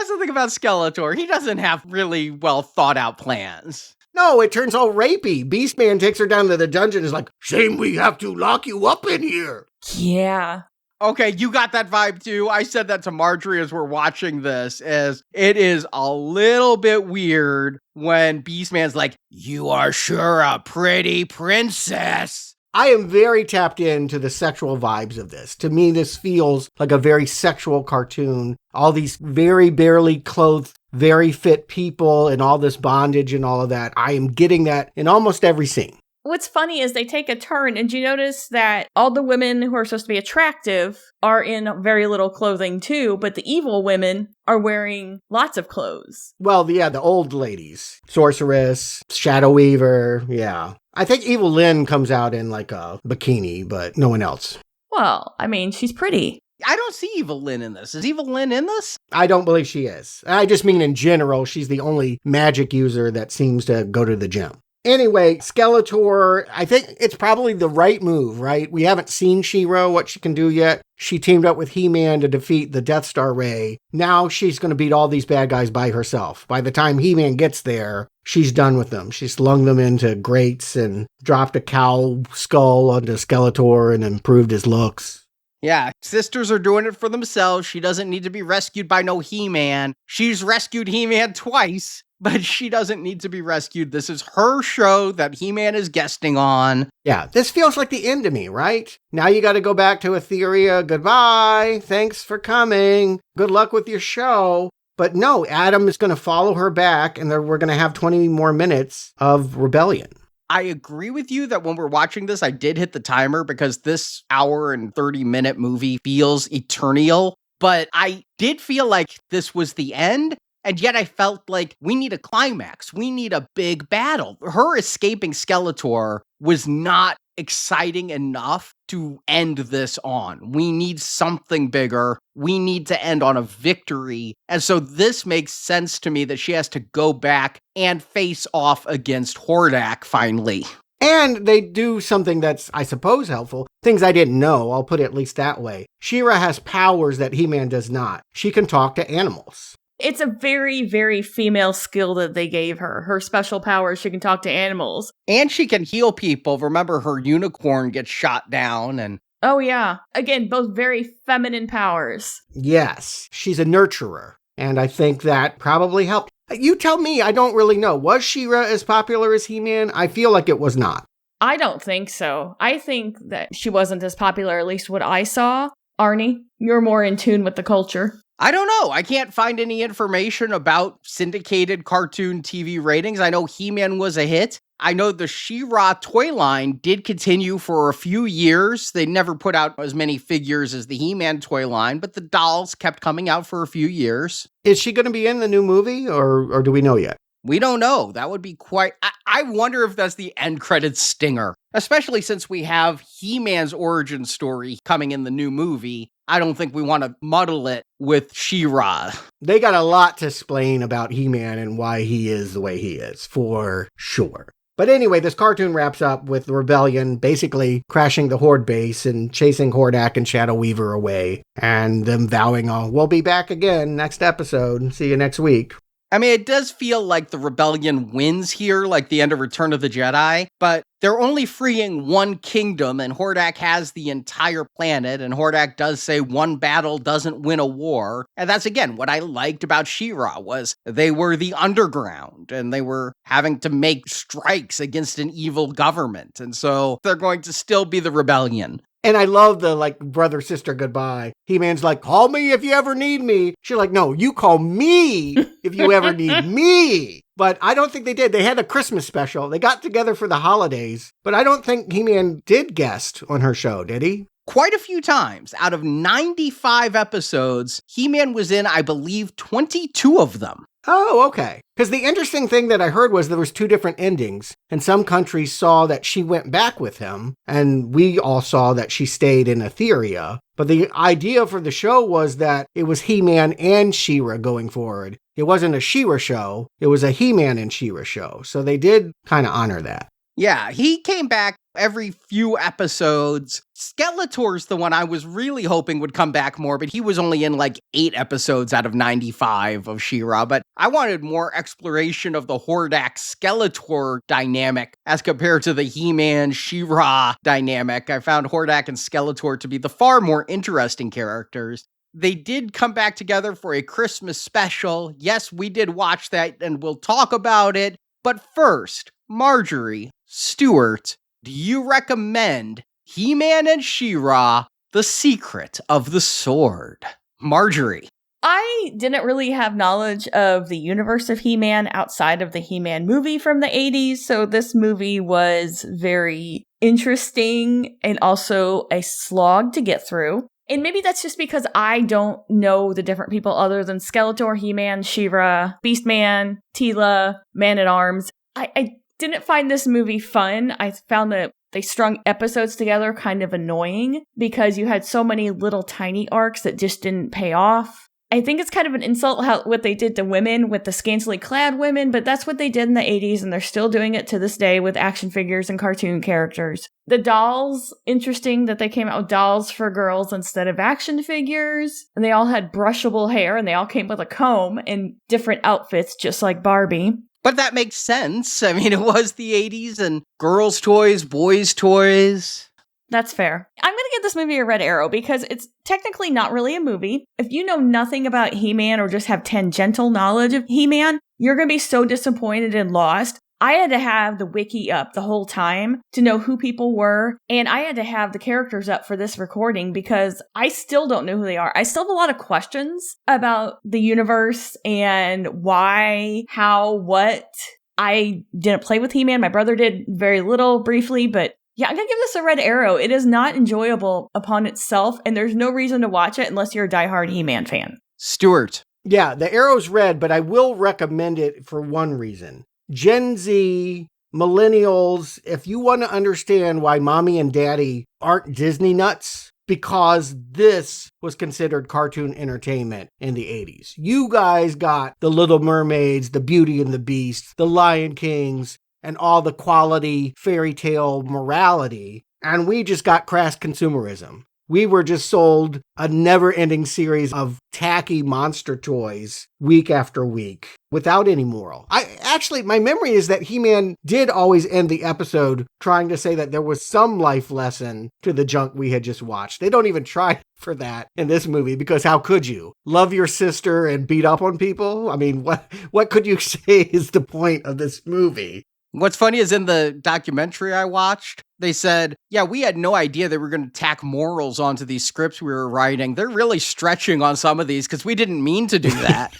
the thing about Skeletor. He doesn't have really well thought out plans. No, it turns all rapey. Beastman takes her down to the dungeon and is like, shame we have to lock you up in here. Yeah. Okay, you got that vibe too. I said that to Marjorie as we're watching this, as it is a little bit weird when Beastman's like, you are sure a pretty princess. I am very tapped into the sexual vibes of this. To me, this feels like a very sexual cartoon. All these very barely clothed, very fit people and all this bondage and all of that. I am getting that in almost every scene. What's funny is they take a turn, and you notice that all the women who are supposed to be attractive are in very little clothing too, but the evil women are wearing lots of clothes. Well, yeah, the old ladies. Sorceress, Shadow Weaver, yeah. I think Evil Lynn comes out in like a bikini, but no one else. Well, I mean, she's pretty. I don't see Evil Lynn in this. Is Evil Lynn in this? I don't believe she is. I just mean in general, she's the only magic user that seems to go to the gym. Anyway, Skeletor, I think it's probably the right move, right? We haven't seen She-Ra, what she can do yet. She teamed up with He-Man to defeat the Death Star Ray. Now she's going to beat all these bad guys by herself. By the time He-Man gets there, she's done with them. She slung them into grates and dropped a cow skull onto Skeletor and improved his looks. Yeah, sisters are doing it for themselves. She doesn't need to be rescued by no He-Man. She's rescued He-Man twice, but she doesn't need to be rescued. This is her show that He-Man is guesting on. Yeah, this feels like the end to me, right? Now you got to go back to Etheria. Goodbye. Thanks for coming. Good luck with your show. But no, Adam is going to follow her back, and we're going to have 20 more minutes of rebellion. I agree with you that when we're watching this, I did hit the timer because this hour and 30-minute movie feels eternal. But I did feel like this was the end. And yet I felt like we need a climax. We need a big battle. Her escaping Skeletor was not exciting enough to end this on. We need something bigger. We need to end on a victory. And so this makes sense to me that she has to go back and face off against Hordak finally. And they do something that's, I suppose, helpful. Things I didn't know, I'll put it at least that way. She-Ra has powers that He-Man does not. She can talk to animals. It's a very, very female skill that they gave her. Her special powers, she can talk to animals. And she can heal people. Remember, her unicorn gets shot down and... Oh, yeah. Again, both very feminine powers. Yes, she's a nurturer. And I think that probably helped. You tell me, I don't really know. Was She-Ra as popular as He-Man? I feel like it was not. I don't think so. I think that she wasn't as popular, at least what I saw. Arnie, you're more in tune with the culture. I don't know. I can't find any information about syndicated cartoon TV ratings. I know He-Man was a hit. I know the She-Ra toy line did continue for a few years. They never put out as many figures as the He-Man toy line, but the dolls kept coming out for a few years. Is she going to be in the new movie, or do we know yet? We don't know. That would be quite... I wonder if that's the end credits stinger, especially since we have He-Man's origin story coming in the new movie. I don't think we want to muddle it with She-Ra. They got a lot to explain about He-Man and why he is the way he is, for sure. But anyway, this cartoon wraps up with the rebellion basically crashing the Horde base and chasing Hordak and Shadow Weaver away, and them vowing, we'll be back again next episode. See you next week. I mean, it does feel like the rebellion wins here, like the end of Return of the Jedi, but they're only freeing one kingdom, and Hordak has the entire planet, and Hordak does say one battle doesn't win a war. And that's, again, what I liked about She-Ra, was they were the underground, and they were having to make strikes against an evil government, and so they're going to still be the rebellion. And I love the, brother-sister goodbye. He-Man's like, call me if you ever need me. She's like, no, you call me if you ever need me. But I don't think they did. They had a Christmas special. They got together for the holidays. But I don't think He-Man did guest on her show, did he? Quite a few times. Out of 95 episodes, He-Man was in, I believe, 22 of them. Oh, okay. Because the interesting thing that I heard was there was two different endings, and some countries saw that she went back with him, and we all saw that she stayed in Etheria. But the idea for the show was that it was He-Man and She-Ra going forward. It wasn't a She-Ra show, it was a He-Man and She-Ra show. So they did kind of honor that. Yeah, he came back every few episodes. Skeletor's the one I was really hoping would come back more, but he was only in 8 episodes out of 95 of She-Ra. But I wanted more exploration of the Hordak Skeletor dynamic as compared to the He-Man She-Ra dynamic. I found Hordak and Skeletor to be the far more interesting characters. They did come back together for a Christmas special. Yes, we did watch that, and we'll talk about it. But first, Marjorie, Stuart, do you recommend He-Man and She-Ra, The Secret of the Sword? Marjorie. I didn't really have knowledge of the universe of He-Man outside of the He-Man movie from the 80s, so this movie was very interesting and also a slog to get through. And maybe that's just because I don't know the different people other than Skeletor, He-Man, She-Ra, Beastman, Teela, Man-at-Arms. I didn't find this movie fun. I found the they strung episodes together kind of annoying because you had so many little tiny arcs that just didn't pay off. I think it's kind of an insult what they did to women with the scantily clad women, but that's what they did in the 80s, and they're still doing it to this day with action figures and cartoon characters. The dolls, interesting that they came out with dolls for girls instead of action figures, and they all had brushable hair, and they all came with a comb and different outfits, just like Barbie. But that makes sense. I mean, it was the 80s, and girls' toys, boys' toys. That's fair. I'm going to give this movie a red arrow because it's technically not really a movie. If you know nothing about He-Man or just have tangential knowledge of He-Man, you're going to be so disappointed and lost. I had to have the wiki up the whole time to know who people were, and I had to have the characters up for this recording because I still don't know who they are. I still have a lot of questions about the universe and why, how, what. I didn't play with He-Man. My brother did very little briefly, but yeah, I'm going to give this a red arrow. It is not enjoyable upon itself, and there's no reason to watch it unless you're a diehard He-Man fan. Stuart. Yeah, the arrow's red, but I will recommend it for one reason. Gen Z, millennials, if you want to understand why mommy and daddy aren't Disney nuts, because this was considered cartoon entertainment in the 80s. You guys got the Little Mermaids, the Beauty and the Beast, the Lion Kings, and all the quality fairy tale morality, and we just got crass consumerism. We were just sold a never-ending series of tacky monster toys week after week without any moral. My memory is that He-Man did always end the episode trying to say that there was some life lesson to the junk we had just watched. They don't even try for that in this movie because how could you? Love your sister and beat up on people? I mean, what could you say is the point of this movie? What's funny is in the documentary I watched, they said, yeah, we had no idea they were going to tack morals onto these scripts we were writing. They're really stretching on some of these because we didn't mean to do that.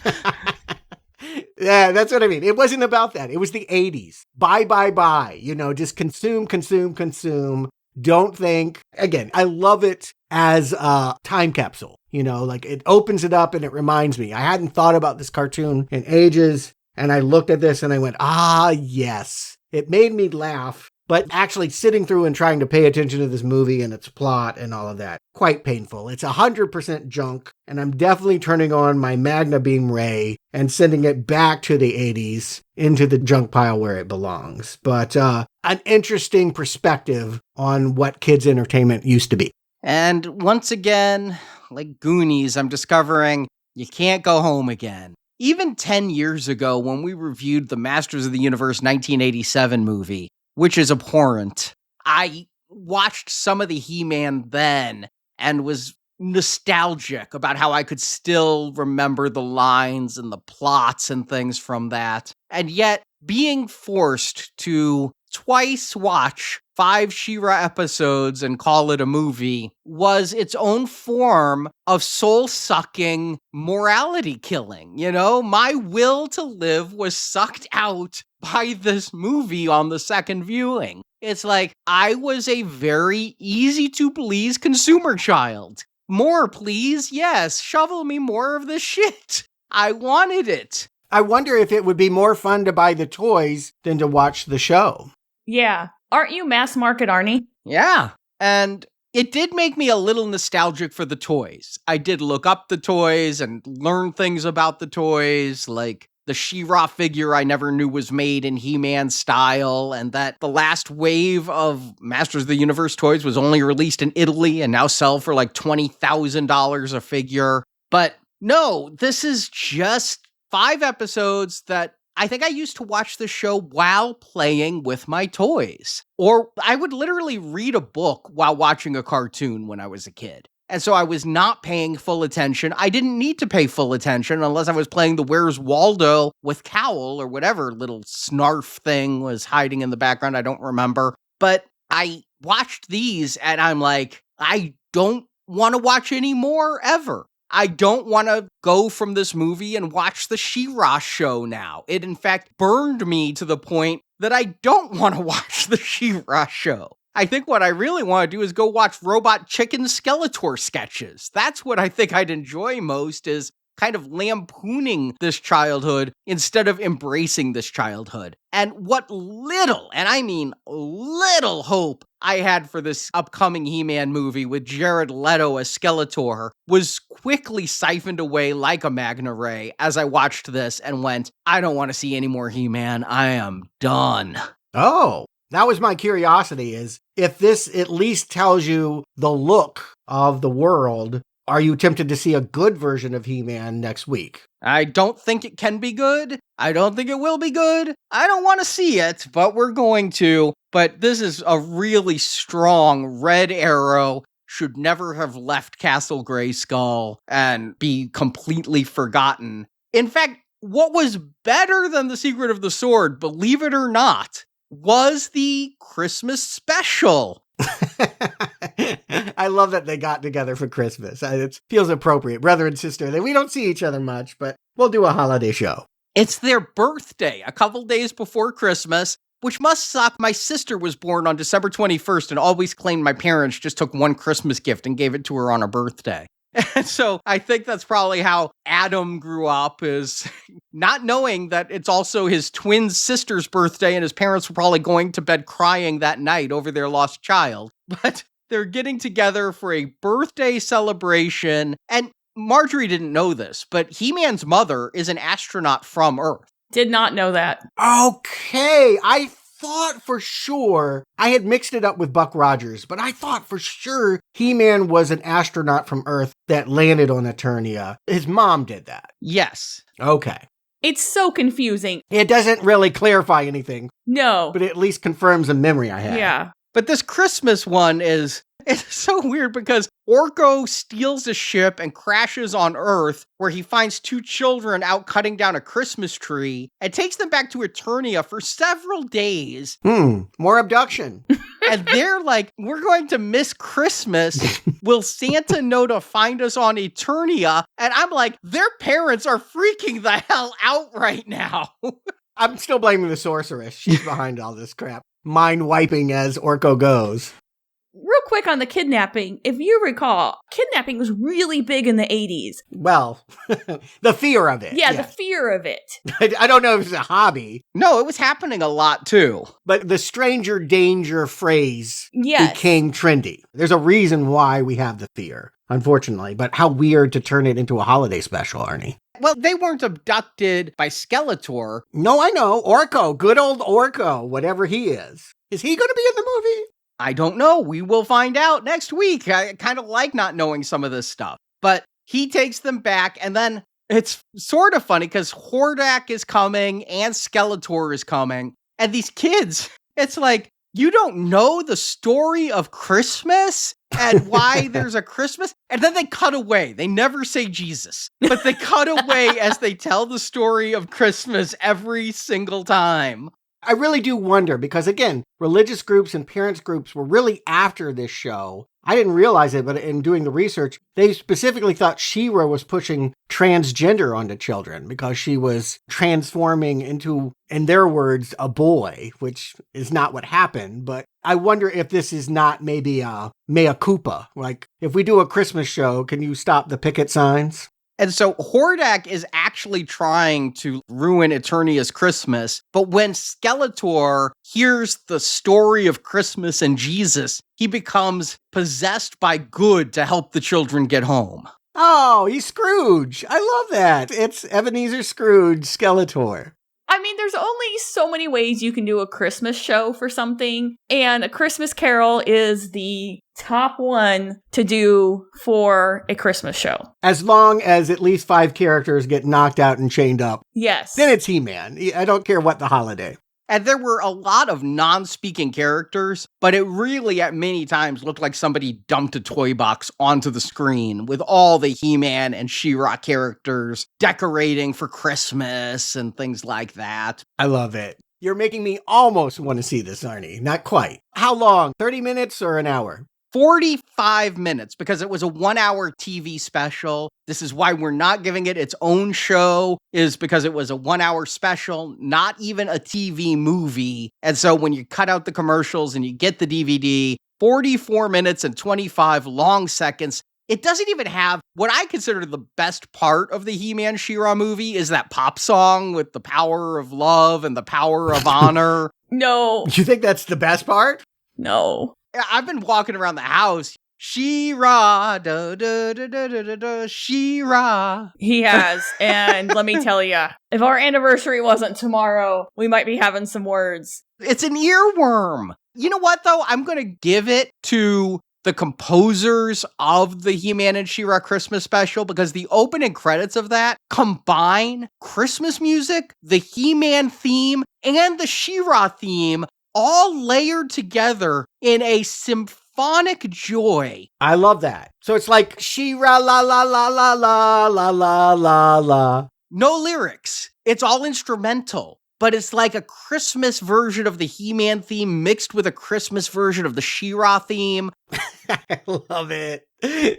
Yeah, that's what I mean. It wasn't about that. It was the 80s. Buy. Just consume. Don't think. Again, I love it as a time capsule. Like it opens it up and it reminds me. I hadn't thought about this cartoon in ages. And I looked at this and I went, yes. It made me laugh, but actually sitting through and trying to pay attention to this movie and its plot and all of that, quite painful. It's 100% junk, and I'm definitely turning on my Magna Beam Ray and sending it back to the 80s into the junk pile where it belongs. But an interesting perspective on what kids' entertainment used to be. And once again, like Goonies, I'm discovering you can't go home again. Even 10 years ago, when we reviewed the Masters of the Universe 1987 movie, which is abhorrent, I watched some of the He-Man then and was nostalgic about how I could still remember the lines and the plots and things from that. And yet, being forced to twice watch 5 She-Ra episodes and call it a movie was its own form of soul-sucking morality killing. My will to live was sucked out by this movie on the second viewing. It's like I was a very easy-to-please consumer child. More, please. Yes, shovel me more of this shit. I wanted it. I wonder if it would be more fun to buy the toys than to watch the show. Yeah. Aren't you mass market, Arnie? Yeah. And it did make me a little nostalgic for the toys. I did look up the toys and learn things about the toys, like the She-Ra figure I never knew was made in He-Man style, and that the last wave of Masters of the Universe toys was only released in Italy and now sell for like $20,000 a figure. But no, this is just 5 episodes that I think I used to watch the show while playing with my toys. Or I would literally read a book while watching a cartoon when I was a kid. And so I was not paying full attention. I didn't need to pay full attention unless I was playing the Where's Waldo with Cowl or whatever little snarf thing was hiding in the background. I don't remember. But I watched these and I'm like, I don't want to watch any more ever. I don't want to go from this movie and watch the She-Ra show now. It, in fact, burned me to the point that I don't want to watch the She-Ra show. I think what I really want to do is go watch Robot Chicken Skeletor sketches. That's what I think I'd enjoy most, is kind of lampooning this childhood instead of embracing this childhood. And what little, and I mean little hope I had for this upcoming He-Man movie with Jared Leto as Skeletor was quickly siphoned away like a magna ray as I watched this and went, I don't want to see any more He-Man. I am done. Oh, that was my curiosity, is if this at least tells you the look of the world, are you tempted to see a good version of He-Man next week? I don't think it can be good. I don't think it will be good. I don't want to see it, but we're going to. But this is a really strong red arrow. Should never have left Castle Greyskull and be completely forgotten. In fact, what was better than The Secret of the Sword, believe it or not, was the Christmas special. I love that they got together for Christmas. It feels appropriate. Brother and sister. We don't see each other much, but we'll do a holiday show. It's their birthday, a couple days before Christmas, which must suck. My sister was born on December 21st and always claimed my parents just took one Christmas gift and gave it to her on her birthday. And so I think that's probably how Adam grew up, is not knowing that it's also his twin sister's birthday and his parents were probably going to bed crying that night over their lost child. But they're getting together for a birthday celebration. And Marjorie didn't know this, but He-Man's mother is an astronaut from Earth. Did not know that. Okay, I thought for sure, I had mixed it up with Buck Rogers, but I thought for sure He-Man was an astronaut from Earth that landed on Eternia. His mom did that. Yes. Okay. It's so confusing. It doesn't really clarify anything, No. but it at least confirms a memory I had. Yeah. But this Christmas one it's so weird because Orko steals a ship and crashes on Earth where he finds two children out cutting down a Christmas tree and takes them back to Eternia for several days. More abduction. And they're like, we're going to miss Christmas. Will Santa know to find us on Eternia? And I'm like, their parents are freaking the hell out right now. I'm still blaming the sorceress. She's behind all this crap. Mind wiping as Orko goes. Real quick on the kidnapping, if you recall, kidnapping was really big in the 80s. Well, the fear of it. Yeah, yes. The fear of it. I don't know if it's a hobby. No, it was happening a lot too. But the stranger danger phrase became trendy. There's a reason why we have the fear, unfortunately. But how weird to turn it into a holiday special, Arnie. Well, they weren't abducted by Skeletor. No, I know. Orko. Good old Orko, whatever he is. Is he going to be in the movie? I don't know. We will find out next week. I kind of like not knowing some of this stuff. But he takes them back, and then it's sort of funny because Hordak is coming and Skeletor is coming. And these kids, it's like, you don't know the story of Christmas and why there's a Christmas? And then they cut away. They never say Jesus, but they cut away as they tell the story of Christmas every single time. I really do wonder because, again, religious groups and parents groups were really after this show. I didn't realize it, but in doing the research, they specifically thought She-Ra was pushing transgender onto children because she was transforming into, in their words, a boy, which is not what happened. But I wonder if this is not maybe a mea culpa. Like, if we do a Christmas show, can you stop the picket signs? And so Hordak is actually trying to ruin Eternia's Christmas, but when Skeletor hears the story of Christmas and Jesus, he becomes possessed by good to help the children get home. Oh, he's Scrooge. I love that. It's Ebenezer Scrooge, Skeletor. I mean, there's only so many ways you can do a Christmas show for something, and A Christmas Carol is the top one to do for a Christmas show. As long as at least 5 characters get knocked out and chained up. Yes. Then it's He-Man. I don't care what the holiday. And there were a lot of non-speaking characters, but it really at many times looked like somebody dumped a toy box onto the screen with all the He-Man and She-Ra characters decorating for Christmas and things like that. I love it. You're making me almost want to see this, Arnie. Not quite. How long? 30 minutes or an hour? 45 minutes because it was a 1-hour TV special. This is why we're not giving it its own show, is because it was a 1-hour special, not even a TV movie. And so when you cut out the commercials and you get the DVD, 44 minutes and 25 long seconds, it doesn't even have what I consider the best part of the He-Man She-Ra movie is that pop song with the power of love and the power of honor. No. You think that's the best part? No. I've been walking around the house. She-Ra, da da da da da da, She-Ra. He has. And let me tell you, if our anniversary wasn't tomorrow, we might be having some words. It's an earworm. You know what, though? I'm going to give it to the composers of the He-Man and She-Ra Christmas special, because the opening credits of that combine Christmas music, the He-Man theme, and the She-Ra theme all layered together in a symphonic joy. I love that. So it's like She-Ra la la la la la la la la la. No lyrics. It's all instrumental. But it's like a Christmas version of the He-Man theme mixed with a Christmas version of the She-Ra theme. I love it.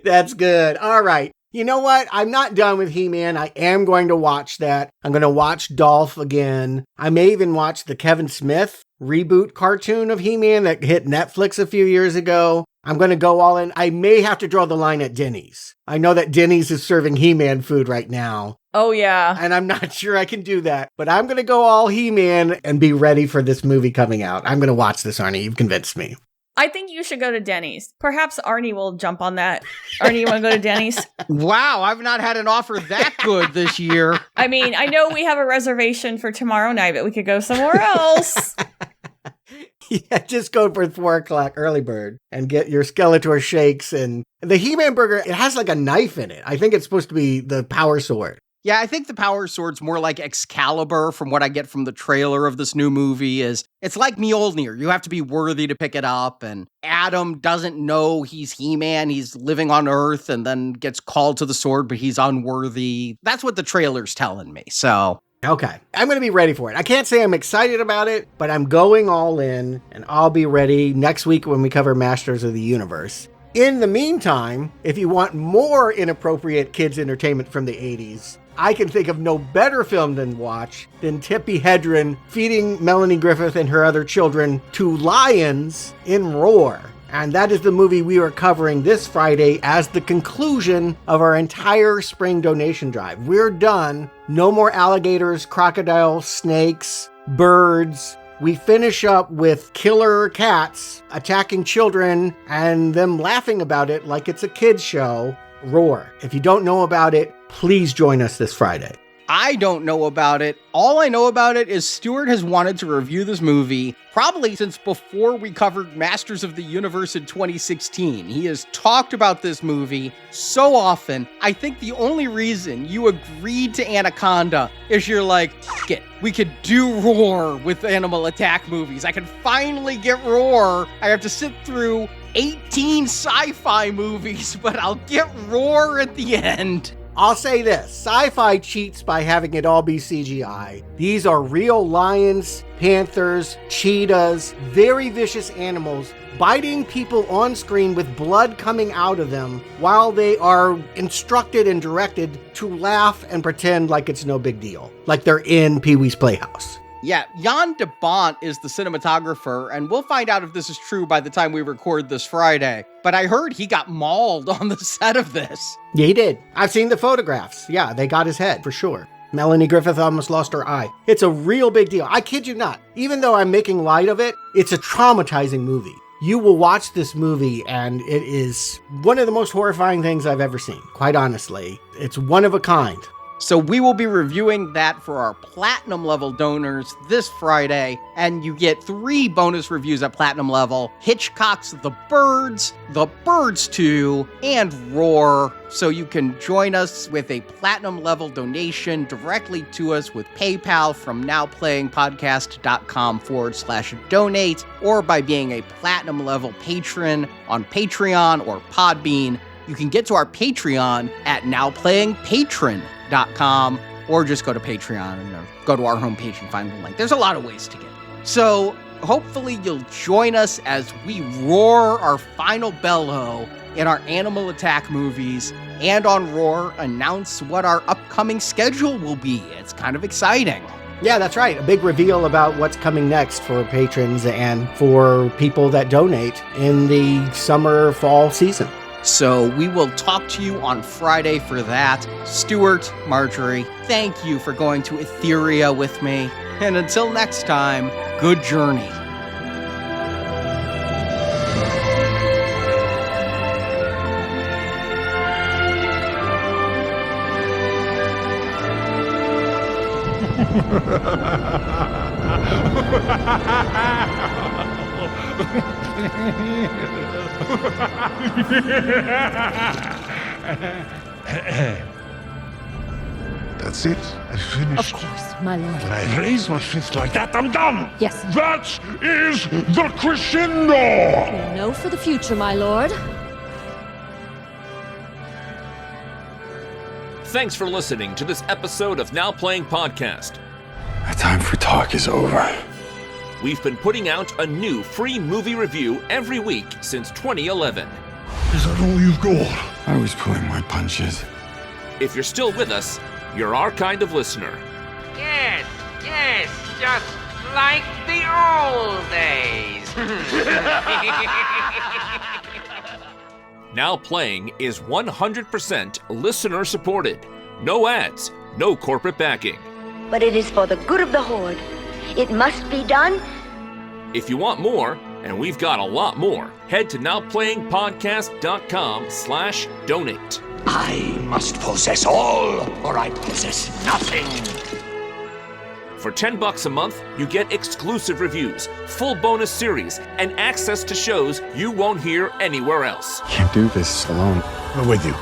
That's good. All right. You know what? I'm not done with He-Man. I am going to watch that. I'm going to watch Dolph again. I may even watch the Kevin Smith reboot cartoon of He-Man that hit Netflix a few years ago. I'm going to go all in. I may have to draw the line at Denny's. I know that Denny's is serving He-Man food right now. Oh, yeah. And I'm not sure I can do that. But I'm going to go all He-Man and be ready for this movie coming out. I'm going to watch this, Arnie. You've convinced me. I think you should go to Denny's. Perhaps Arnie will jump on that. Arnie, you want to go to Denny's? Wow, I've not had an offer that good this year. I mean, I know we have a reservation for tomorrow night, but we could go somewhere else. Yeah, just go for 4 o'clock early bird and get your Skeletor shakes. And the He-Man burger, it has like a knife in it. I think it's supposed to be the power sword. Yeah, I think the power sword's more like Excalibur from what I get from the trailer of this new movie. It's like Mjolnir. You have to be worthy to pick it up, and Adam doesn't know he's He-Man. He's living on Earth and then gets called to the sword, but he's unworthy. That's what the trailer's telling me, so... Okay, I'm going to be ready for it. I can't say I'm excited about it, but I'm going all in, and I'll be ready next week when we cover Masters of the Universe. In the meantime, if you want more inappropriate kids' entertainment from the 80s, I can think of no better film than watch than Tippi Hedren feeding Melanie Griffith and her other children to lions in Roar. And that is the movie we are covering this Friday as the conclusion of our entire spring donation drive. We're done. No more alligators, crocodiles, snakes, birds. We finish up with killer cats attacking children and them laughing about it like it's a kid's show. Roar. If you don't know about it, please join us this Friday. I don't know about it. All I know about it is Stuart has wanted to review this movie probably since before we covered Masters of the Universe in 2016. He has talked about this movie so often. I think the only reason you agreed to Anaconda is you're like, F it, we could do Roar with animal attack movies. I can finally get Roar. I have to sit through 18 sci-fi movies, but I'll get Roar at the end. I'll say this, sci-fi cheats by having it all be CGI. These are real lions, panthers, cheetahs, very vicious animals biting people on screen with blood coming out of them while they are instructed and directed to laugh and pretend like it's no big deal, like they're in Pee-wee's Playhouse. Yeah, Jan de Bont is the cinematographer, and we'll find out if this is true by the time we record this Friday. But I heard he got mauled on the set of this. Yeah, he did. I've seen the photographs. Yeah, they got his head, for sure. Melanie Griffith almost lost her eye. It's a real big deal. I kid you not. Even though I'm making light of it, it's a traumatizing movie. You will watch this movie, and it is one of the most horrifying things I've ever seen. Quite honestly, it's one of a kind. So we will be reviewing that for our platinum level donors this Friday, and you get 3 bonus reviews at platinum level: Hitchcock's The Birds 2, and Roar. So you can join us with a platinum level donation directly to us with PayPal from nowplayingpodcast.com/donate, or by being a platinum level patron on Patreon or Podbean. You can get to our Patreon at nowplayingpatron.com, or just go to Patreon or go to our homepage and find the link. There's a lot of ways to get it. So hopefully you'll join us as we roar our final bellow in our animal attack movies, and on Roar announce what our upcoming schedule will be. It's kind of exciting. Yeah, that's right. A big reveal about what's coming next for patrons and for people that donate in the summer, fall season. So we will talk to you on Friday for that. Stuart, Marjorie, thank you for going to Etheria with me. And until next time, good journey. That's it. I finished. Of course, my lord. When I raise my fist like that, I'm done. Yes. That is the crescendo. We know for the future, my lord. Thanks for listening to this episode of Now Playing Podcast. My time for talk is over. We've been putting out a new free movie review every week since 2011. Is that all you've got? I was pulling my punches. If you're still with us, you're our kind of listener. Yes, just like the old days. Now Playing is 100% listener supported. No ads, no corporate backing. But it is for the good of the Horde. It must be done. If you want more, and we've got a lot more, head to nowplayingpodcast.com/donate. I must possess all, or I possess nothing. For $10 a month, you get exclusive reviews, full bonus series, and access to shows you won't hear anywhere else. Can't do this alone. I'm with you.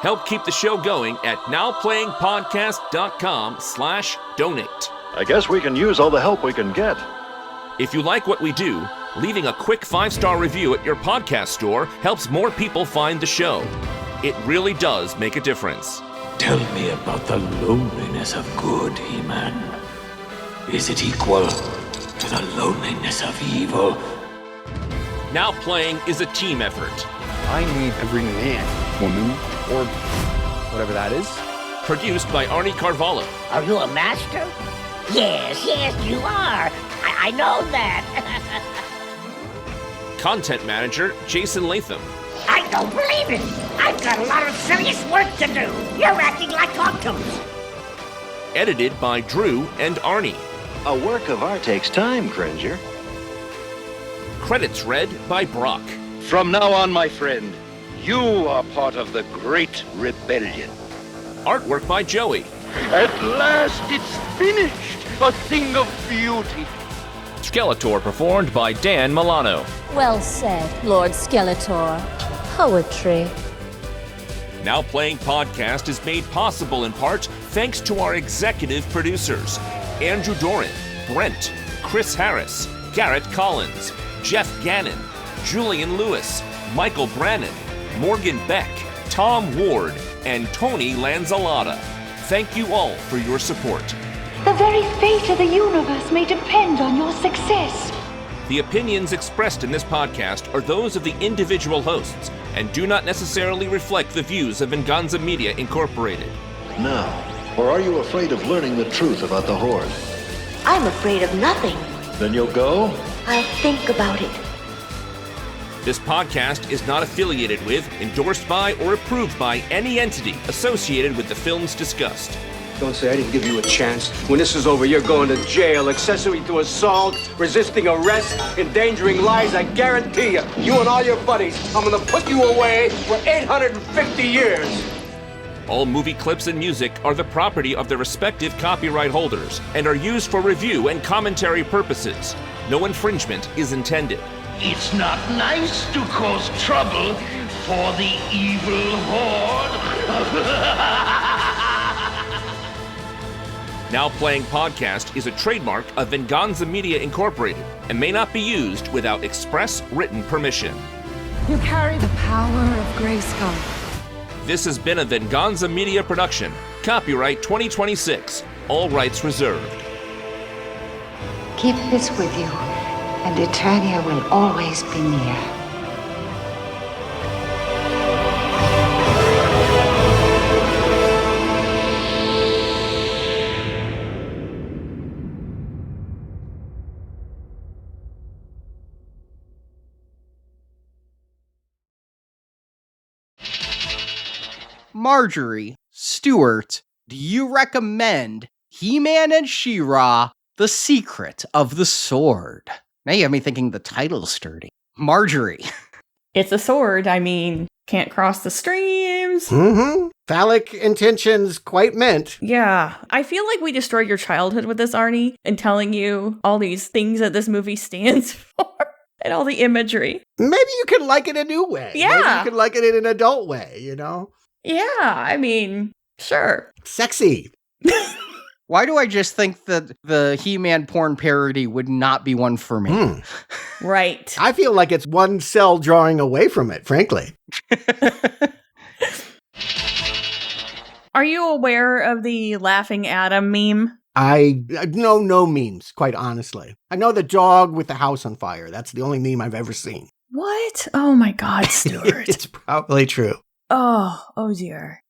Help keep the show going at nowplayingpodcast.com/donate. I guess we can use all the help we can get. If you like what we do, leaving a quick 5-star review at your podcast store helps more people find the show. It really does make a difference. Tell me about the loneliness of good, He-Man. Is it equal to the loneliness of evil? Now Playing is a team effort. I need every man, woman, or whatever that is. Produced by Arnie Carvalho. Are you a master? Yes, you are. I know that. Content manager Jason Latham. I don't believe it. I've got a lot of serious work to do. You're acting like octopus. Edited by Drew and Arnie. A work of art takes time, Cringer. Credits read by Brock. From now on, my friend, you are part of the Great Rebellion. Artwork by Joey. At last, it's finished. A thing of beauty. Skeletor performed by Dan Milano. Well said, Lord Skeletor. Poetry. Now Playing Podcast is made possible in part thanks to our executive producers, Andrew Doran, Brent, Chris Harris, Garrett Collins, Jeff Gannon, Julian Lewis, Michael Brannon, Morgan Beck, Tom Ward, and Tony Lanzalata. Thank you all for your support. The very fate of the universe may depend on your success. The opinions expressed in this podcast are those of the individual hosts and do not necessarily reflect the views of Venganza Media Incorporated. Now, or are you afraid of learning the truth about the Horde? I'm afraid of nothing. Then you'll go? I'll think about it. This podcast is not affiliated with, endorsed by, or approved by any entity associated with the films discussed. Don't say I didn't give you a chance. When this is over, you're going to jail. Accessory to assault, resisting arrest, endangering lives, I guarantee you. You and all your buddies, I'm gonna put you away for 850 years. All movie clips and music are the property of their respective copyright holders and are used for review and commentary purposes. No infringement is intended. It's not nice to cause trouble for the evil Horde. Now Playing Podcast is a trademark of Venganza Media Incorporated and may not be used without express written permission. You carry the power of Greyskull. This has been a Venganza Media production. Copyright 2026. All rights reserved. Keep this with you, and Eternia will always be near. Marjorie, Stuart, do you recommend He-Man and She-Ra, The Secret of the Sword? Now you have me thinking the title's sturdy. Marjorie. It's a sword. I mean, can't cross the streams. Mm-hmm. Phallic intentions quite meant. Yeah. I feel like we destroyed your childhood with this, Arnie, and telling you all these things that this movie stands for and all the imagery. Maybe you can like it a new way. Yeah. Maybe you can like it in an adult way, you know? Yeah. I mean, sure. Sexy. Why do I just think that the He-Man porn parody would not be one for me? Right. I feel like it's one cell drawing away from it, frankly. Are you aware of the Laughing Adam meme? I know no memes, quite honestly. I know the dog with the house on fire. That's the only meme I've ever seen. What? Oh my God, Stuart. It's probably true. Oh dear.